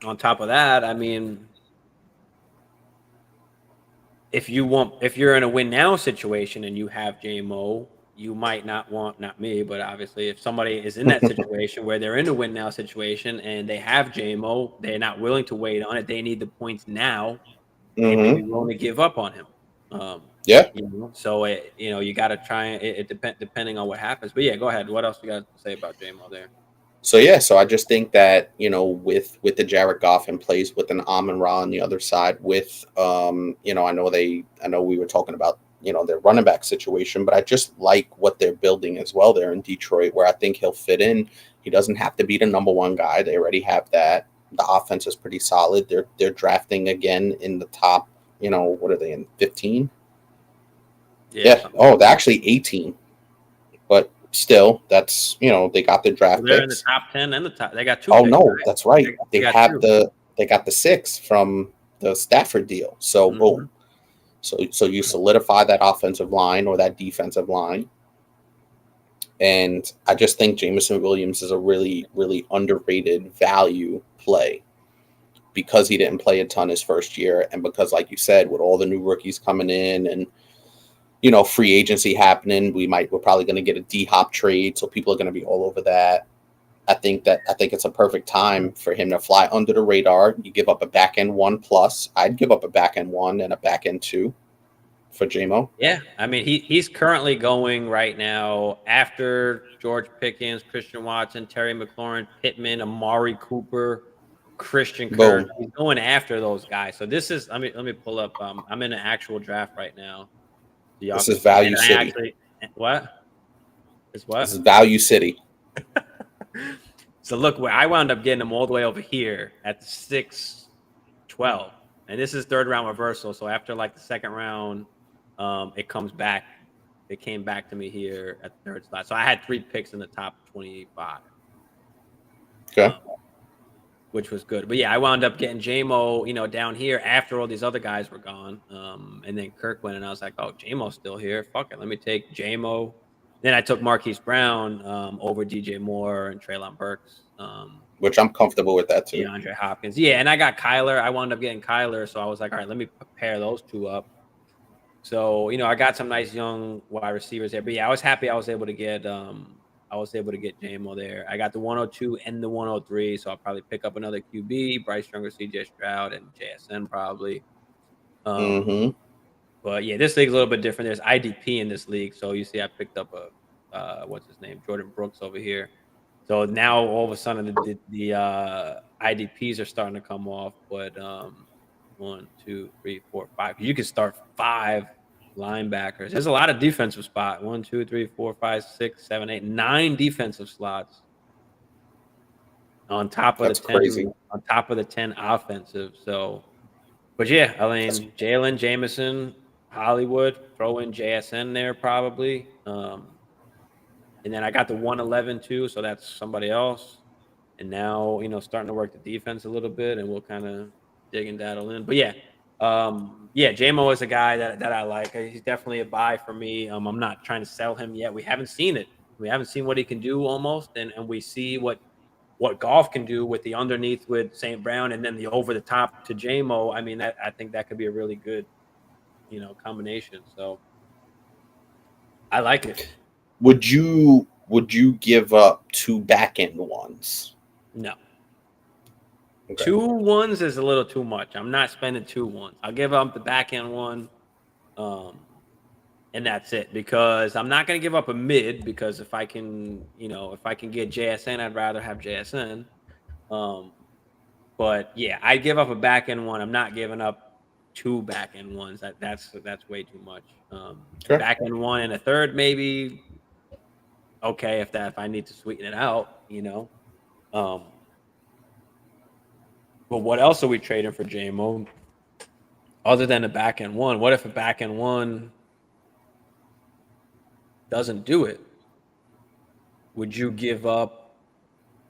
on top of that, I mean, if you're in a win now situation and you have JMO, you might not me, but obviously if somebody is in that situation where they're in a win now situation and they have JMO, they're not willing to wait on it. They need the points now. They may be willing to give up on him. Yeah. So you got to try it depending on what happens. But yeah, go ahead. What else you got to say about JMO there? So yeah, so I just think that with the Jared Goff in place, with an Amon Ra on the other side, with I know we were talking about their running back situation, but I just like what they're building as well there in Detroit, where I think he'll fit in. He doesn't have to be the number one guy; they already have that. The offense is pretty solid. They're drafting again in the top. What are they in 15? Yeah. Oh, they're actually 18. But still, that's they got the So draft they're in the picks. top 10 and the top. They got 2 Oh picks, no, right? that's right. They They got have 2. they got the 6 from the Stafford deal. So Mm-hmm. boom. So you solidify that offensive line or that defensive line. And I just think Jameson Williams is a really, really underrated value play because he didn't play a ton his first year. And because, like you said, with all the new rookies coming in and free agency happening, we're probably going to get a D-Hop trade. So people are going to be all over that. I think it's a perfect time for him to fly under the radar. You give up a back end 1 plus. I'd give up a back end 1 and a back end 2 for JMO. Yeah, I mean he's currently going right now after George Pickens, Christian Watson, Terry McLaurin, Pittman, Amari Cooper, Christian Kirk. Boom. He's going after those guys. So this is let me pull up. I'm in an actual draft right now. So y'all This can is see. And Value I City. actually what is This is what? Value City. So look where I wound up getting them all the way over here at the 6-12. And this is third round reversal. So after like the second round, it comes back. It came back to me here at the third slot. So I had 3 picks in the top 25. Okay. Which was good. But yeah, I wound up getting JMO, down here after all these other guys were gone. And then Kirk went, and I was like, oh, JMO's still here. Fuck it. Let me take JMO. Then I took Marquise Brown over DJ Moore and Treylon Burks. Which I'm comfortable with that too. DeAndre Hopkins. Yeah, and I got Kyler. I wound up getting Kyler. So I was like, all right, let me pair those 2 up. So, I got some nice young wide receivers there. But yeah, I was happy I was able to get JMO there. I got the 102 and the 103, so I'll probably pick up another QB, Bryce Younger, CJ Stroud, and JSN probably. But yeah, this league's a little bit different. There's IDP in this league, so you see, I picked up what's his name, Jordan Brooks over here. So now all of a sudden the IDPs are starting to come off. But 1, 2, 3, 4, 5. You can start 5 linebackers. There's a lot of defensive spot. 1, 2, 3, 4, 5, 6, 7, 8, 9 defensive slots on top of That's the 10 crazy. on top of the 10 offensive. So, but yeah, I mean, Jalen, Jameson, Hollywood, throw in JSN there probably. And then I got the 111 too, so that's somebody else. And now, starting to work the defense a little bit, and we'll kind of dig and daddle in. But yeah, JMO is a guy that I like. He's definitely a buy for me. I'm not trying to sell him yet. We haven't seen it. We haven't seen what he can do almost, and we see what Goff can do with the underneath with St. Brown, and then the over the top to JMO. I mean, I think that could be a really good, combination. So I like it. Would you give up 2 back end ones? No. Okay. 2 1s is a little too much. I'm not spending 2 1s. I'll give up the back end 1, and that's it. Because I'm not going to give up a mid. Because if I can get JSN, I'd rather have JSN. But yeah, I give up a back end 1. I'm not giving up 2 back end 1s. That's way too much. Sure. Back end 1 and a third maybe. Okay, if I need to sweeten it out, But what else are we trading for JMO? Other than a back end 1, what if a back end 1 doesn't do it? Would you give up?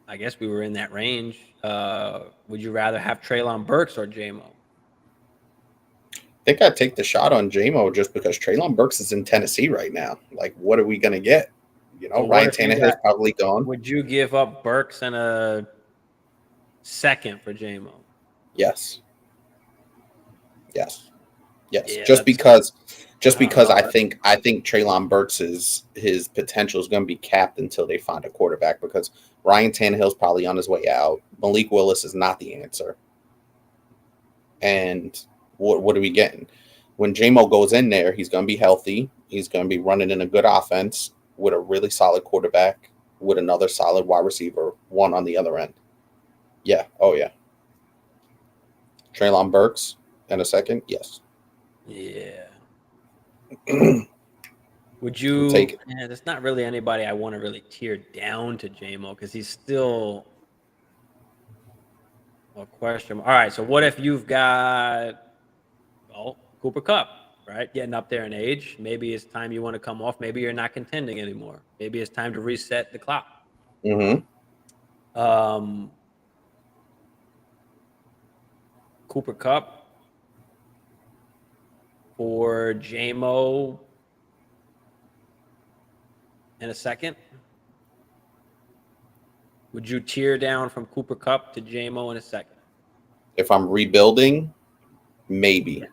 I guess we were in that range. Would you rather have Treylon Burks or JMO? I think I'd take the shot on JMO just because Treylon Burks is in Tennessee right now. Like, what are we going to get? Ryan Tannehill's probably gone. Would you give up Burks and a second for JMO? Yes. Yeah, just because I think Treylon Burks his potential is going to be capped until they find a quarterback, because Ryan Tannehill's probably on his way out. Malik Willis is not the answer. And what are we getting? when JMO goes in there, he's going to be healthy. He's going to be running in a good offense with a really solid quarterback, with another solid wide receiver, one on the other end. Yeah. Oh, yeah. Treylon Burks in a second. Yes. Yeah. Would We'll take you? it. Yeah, there's not really anybody I want to really tear down to JMO because he's still a question. All right. So what if you've got Cooper Cup, right? Getting up there in age. Maybe it's time you want to come off. Maybe you're not contending anymore. Maybe it's time to reset the clock. Mm-hmm. Cooper Cup for JMO in a second. Would you tear down from Cooper Cup to JMO in a second? If I'm rebuilding, maybe.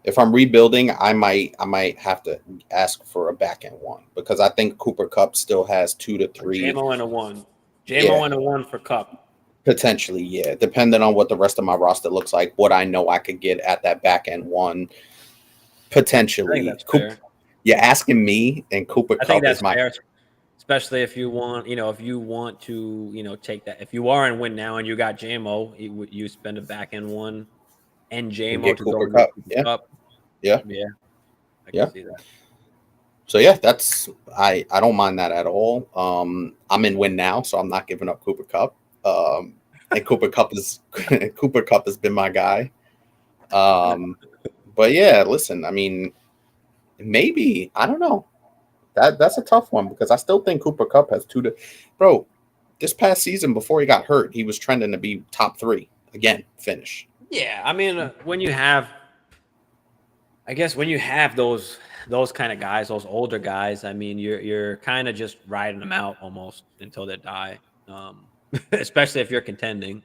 If I'm rebuilding, I might have to ask for a back end one because I think Cooper Cup still has 2 to 3. JMO and a 1. JMO and a 1 for Cup. Potentially, yeah. Depending on what the rest of my roster looks like, what I know I could get at that back end one. Potentially. I think that's fair. You're asking me, and Cooper I think Cup that's is my fair, especially if you want, if you want to, take that. If you are in win now and you got JMO, you spend a back end one and JMO get to Cooper go Cup. Cooper Cup. Yeah. I can see that. So yeah, that's I don't mind that at all. I'm in win now, so I'm not giving up Cooper Cup. And Cooper Cup has been my guy. But yeah, listen, I mean, maybe I don't know. That's a tough one because I still think Cooper Cup has bro. This past season before he got hurt, he was trending to be top 3 again. Finish. Yeah, I mean, when you have those kind of guys, those older guys, I mean, you're kind of just riding them out almost until they die. Especially if you're contending.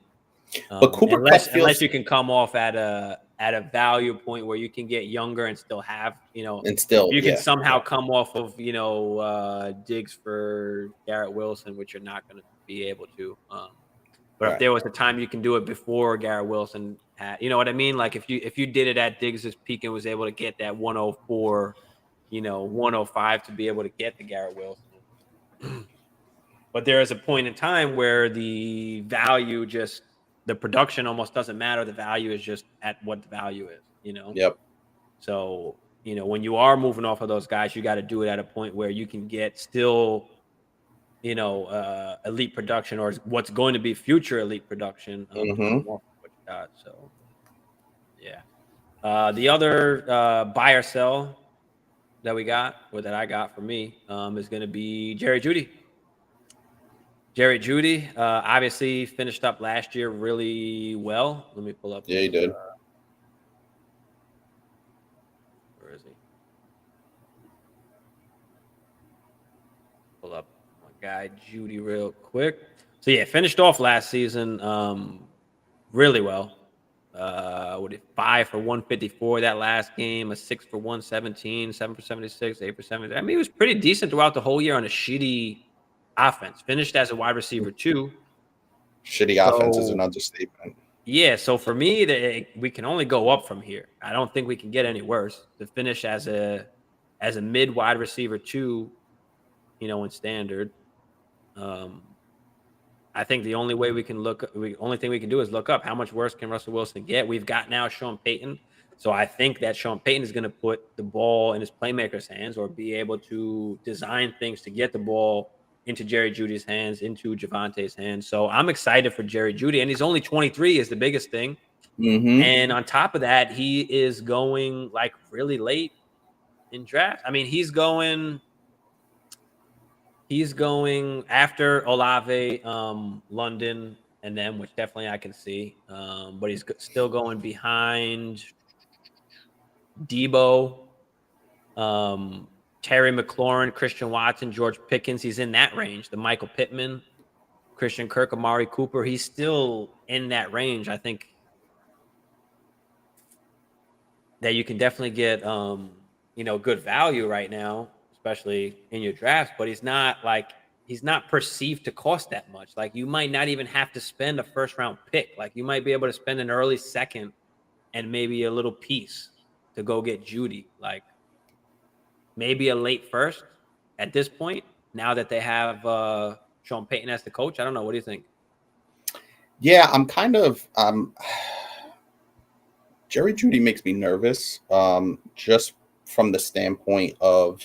But Cooper unless you can come off at a value point where you can get younger and still have, you can somehow come off of, Diggs for Garrett Wilson, which you're not going to be able to. But if there was a time you can do it before Garrett Wilson had, you know what I mean? Like if you did it at Diggs' peak and was able to get that 104, 105 to be able to get the Garrett Wilson. But there is a point in time where the value the production almost doesn't matter. The value is just at what the value is, Yep. So, when you are moving off of those guys, you got to do it at a point where you can get still, elite production or what's going to be future elite production. So, yeah. The other buy or sell that we got, or that I got for me, is going to be Jerry Jeudy. Jerry Jeudy obviously finished up last year really well. Let me pull up. Yeah, he did. Where is he? Pull up my guy Jeudy real quick. So yeah, finished off last season really well. What 5 for 154 that last game, a 6 for 117, 7 for 76, 8 for 70. I mean, he was pretty decent throughout the whole year on a shitty offense. Finished as a wide receiver 2. Shitty offense is an understatement. Yeah, so for me, we can only go up from here. I don't think we can get any worse. To finish as a mid wide receiver 2, in standard. I think the only way we can only thing we can do is look up how much worse can Russell Wilson get. We've got now Sean Payton. So I think that Sean Payton is going to put the ball in his playmakers' hands or be able to design things to get the ball into Jerry Jeudy's hands, into Javante's hands. So I'm excited for Jerry Jeudy. And he's only 23 is the biggest thing. Mm-hmm. And on top of that, he is going like really late in draft. I mean, he's going after Olave, London, and them, which definitely I can see. But he's still going behind Debo, Terry McLaurin, Christian Watson, George Pickens. He's in that range. The Michael Pittman, Christian Kirk, Amari Cooper. He's still in that range. I think that you can definitely get, good value right now, especially in your drafts. But he's not perceived to cost that much. Like you might not even have to spend a first round pick. Like you might be able to spend an early second and maybe a little piece. to go get Judy? Like maybe a late first at this point, now that they have Sean Payton as the coach. I don't know. What do you think? Yeah, I'm kind of Jerry Judy makes me nervous, just from the standpoint of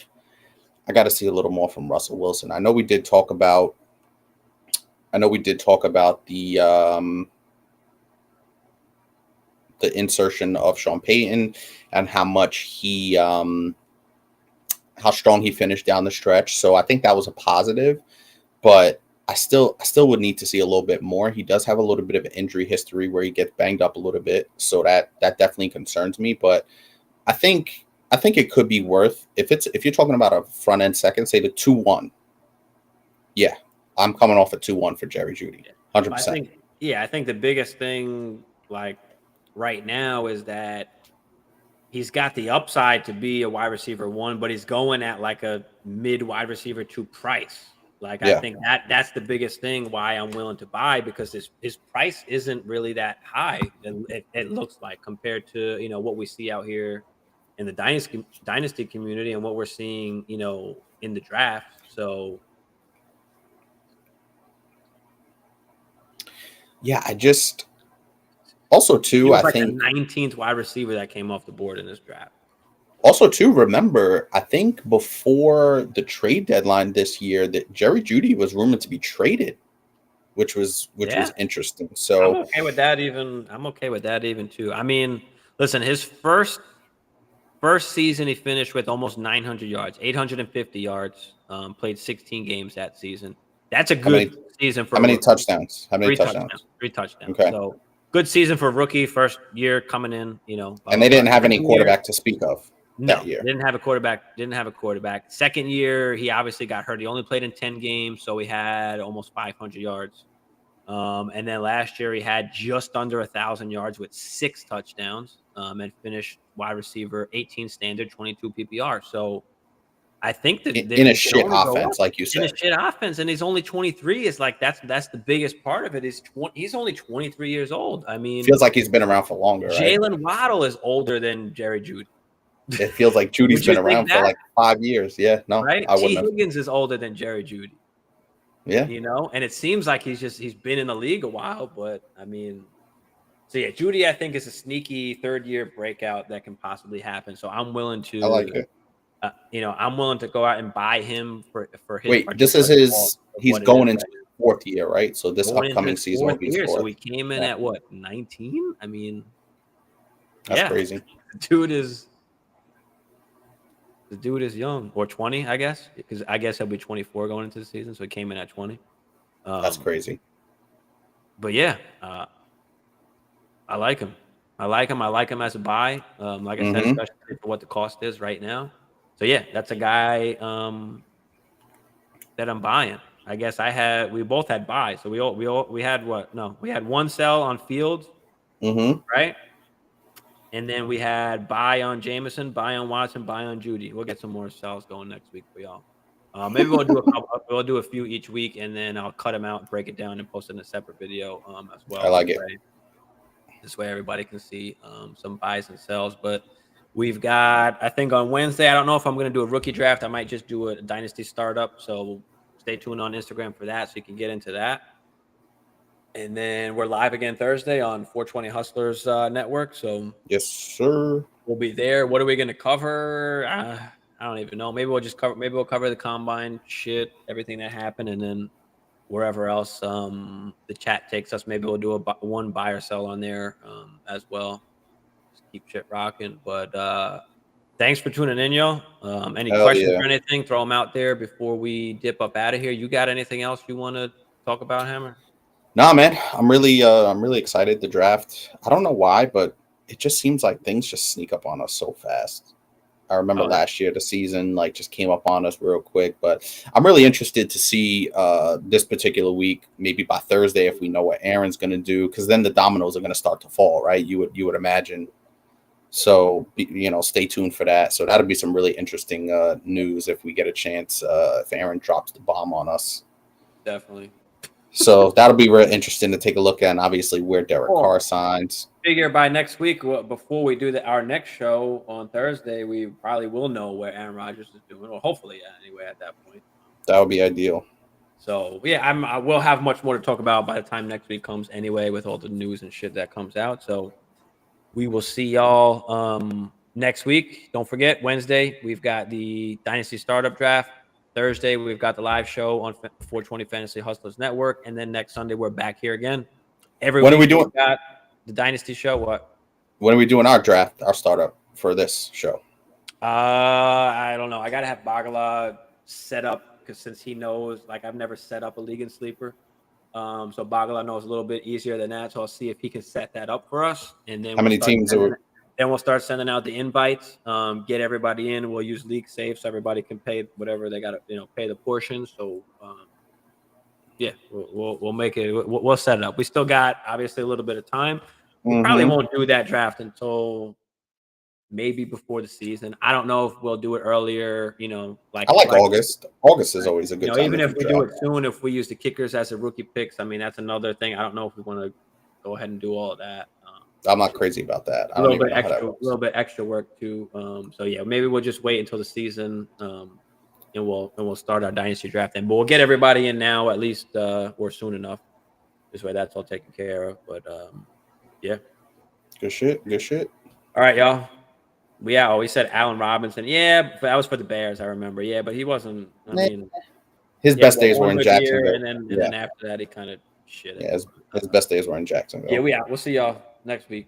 I got to see a little more from Russell Wilson. I know we did talk about the insertion of Sean Payton and how strong he finished down the stretch. So I think that was a positive, but I still would need to see a little bit more. He does have a little bit of an injury history where he gets banged up a little bit, so that definitely concerns me. But I think it could be worth if you're talking about a front end second, say the 2-1. Yeah, I'm coming off a 2-1 for Jerry Judy, 100%. I think the biggest thing like right now is that he's got the upside to be a wide receiver 1, but he's going at like a mid wide receiver 2 price. Like, I think that's the biggest thing why I'm willing to buy, because his price isn't really that high. It looks like, compared to, what we see out here in the dynasty community and what we're seeing, in the draft. So yeah, I think the 19th wide receiver that came off the board in this draft. Also, too, remember, I think before the trade deadline this year that Jerry Judy was rumored to be traded, which was interesting. So I'm okay with that even too. I mean, listen, his first season he finished with almost 900 yards, 850 yards, played 16 games that season. That's a good season for how many touchdowns? How many 3 touchdowns? 3 touchdowns. Okay. So good season for a rookie, first year coming in, And they didn't have any quarterback to speak of. That year. Didn't have a quarterback. Second year, he obviously got hurt. He only played in 10 games, so he had almost 500 yards. And then last year, he had just under 1,000 yards with 6 touchdowns, and finished wide receiver 18 standard, 22 PPR. So I think that in a shit offense, like you said, in a shit offense, and he's only 23. Is like that's the biggest part of it. He's only 23 years old. I mean, feels like he's been around for longer. Jalen Waddle is older than Jerry Judy. It feels like Judy's been around for like 5 years. Yeah, no, right. I wouldn't. T. Higgins is older than Jerry Judy. Yeah, and it seems like he's been in the league a while, but I mean, so yeah, Judy I think is a sneaky third-year breakout that can possibly happen. So I'm willing to. I like it. I'm willing to go out and buy him for his. Wait, this is his. He's going into his 4th year, right? So this upcoming season will be his 4th. So we came in at what, 19? I mean, that's crazy. The dude is young, or 20, I guess, because I guess he'll be 24 going into the season. So he came in at 20. That's crazy. But yeah, I like him. I like him as a buy. Like I said, especially for what the cost is right now. So yeah, that's a guy that I'm buying. I guess we both had buy. So we had what? No, we had one sell on Fields, right? And then we had buy on Jameson, buy on Watson, buy on Judy. We'll get some more sells going next week for y'all. Maybe we'll do we'll do a few each week, and then I'll cut them out and break it down and post it in a separate video as well. I like it. This way everybody can see some buys and sells. But we've got, I think on Wednesday, I don't know if I'm going to do a rookie draft. I might just do a dynasty startup. So stay tuned on Instagram for that so you can get into that. And then we're live again Thursday on 420 Hustlers Network. So yes, sir. We'll be there. What are we going to cover? I don't even know. Maybe we'll cover the combine shit, everything that happened, and then wherever else the chat takes us. Maybe we'll do one buy or sell on there as well. Just keep shit rocking. But thanks for tuning in, y'all. Any questions or anything, throw them out there before we dip up out of here. You got anything else you want to talk about, Hammer? Nah, man. I'm really excited to draft. I don't know why, but it just seems like things just sneak up on us so fast. I remember last year, the season just came up on us real quick, but I'm really interested to see this particular week, maybe by Thursday, if we know what Aaron's going to do, because then the dominoes are going to start to fall, right? You would imagine. So, stay tuned for that. So that'll be some really interesting news if we get a chance, if Aaron drops the bomb on us. Definitely. So that'll be real interesting to take a look at, and obviously where Derek Carr signs. Figure by next week, before we do our next show on Thursday, we probably will know where Aaron Rodgers is doing, or hopefully, anyway, at that point. That would be ideal. So yeah, I will have much more to talk about by the time next week comes, anyway, with all the news and shit that comes out. So we will see y'all next week. Don't forget, Wednesday we've got the Dynasty Startup Draft. Thursday we've got the live show on 420 Fantasy Hustlers Network, and then next Sunday we're back here again. Every when week are we doing? Got the Dynasty show. What? When are we doing our draft, our startup for this show? I don't know. I gotta have Bagala set up, because since he knows, like, I've never set up a league in Sleeper. So Bagala knows a little bit easier than that. So I'll see if he can set that up for us. And then how many teams are? Then we'll start sending out the invites. Get everybody in. We'll use League Safe so everybody can pay whatever they got to, pay the portion. So yeah, we'll make it. We'll set it up. We still got obviously a little bit of time. We probably won't do that draft until maybe before the season. I don't know if we'll do it earlier. Like, I like August. August is always a good time. Even if we do it soon, if we use the kickers as a rookie picks, I mean, that's another thing. I don't know if we want to go ahead and do all of that. I'm not crazy about that. A little bit extra work too. So yeah, maybe we'll just wait until the season, and we'll start our dynasty draft then. But we'll get everybody in now, at least, or soon enough. This way, that's all taken care of. But yeah, good shit. All right, y'all. We said Allen Robinson. Yeah, that was for the Bears. I remember. Yeah, but he wasn't. I mean, his best days were in Jacksonville, and then after that, he kind of shit. Yeah, his best days were in Jacksonville. Yeah, we'll see y'all next week.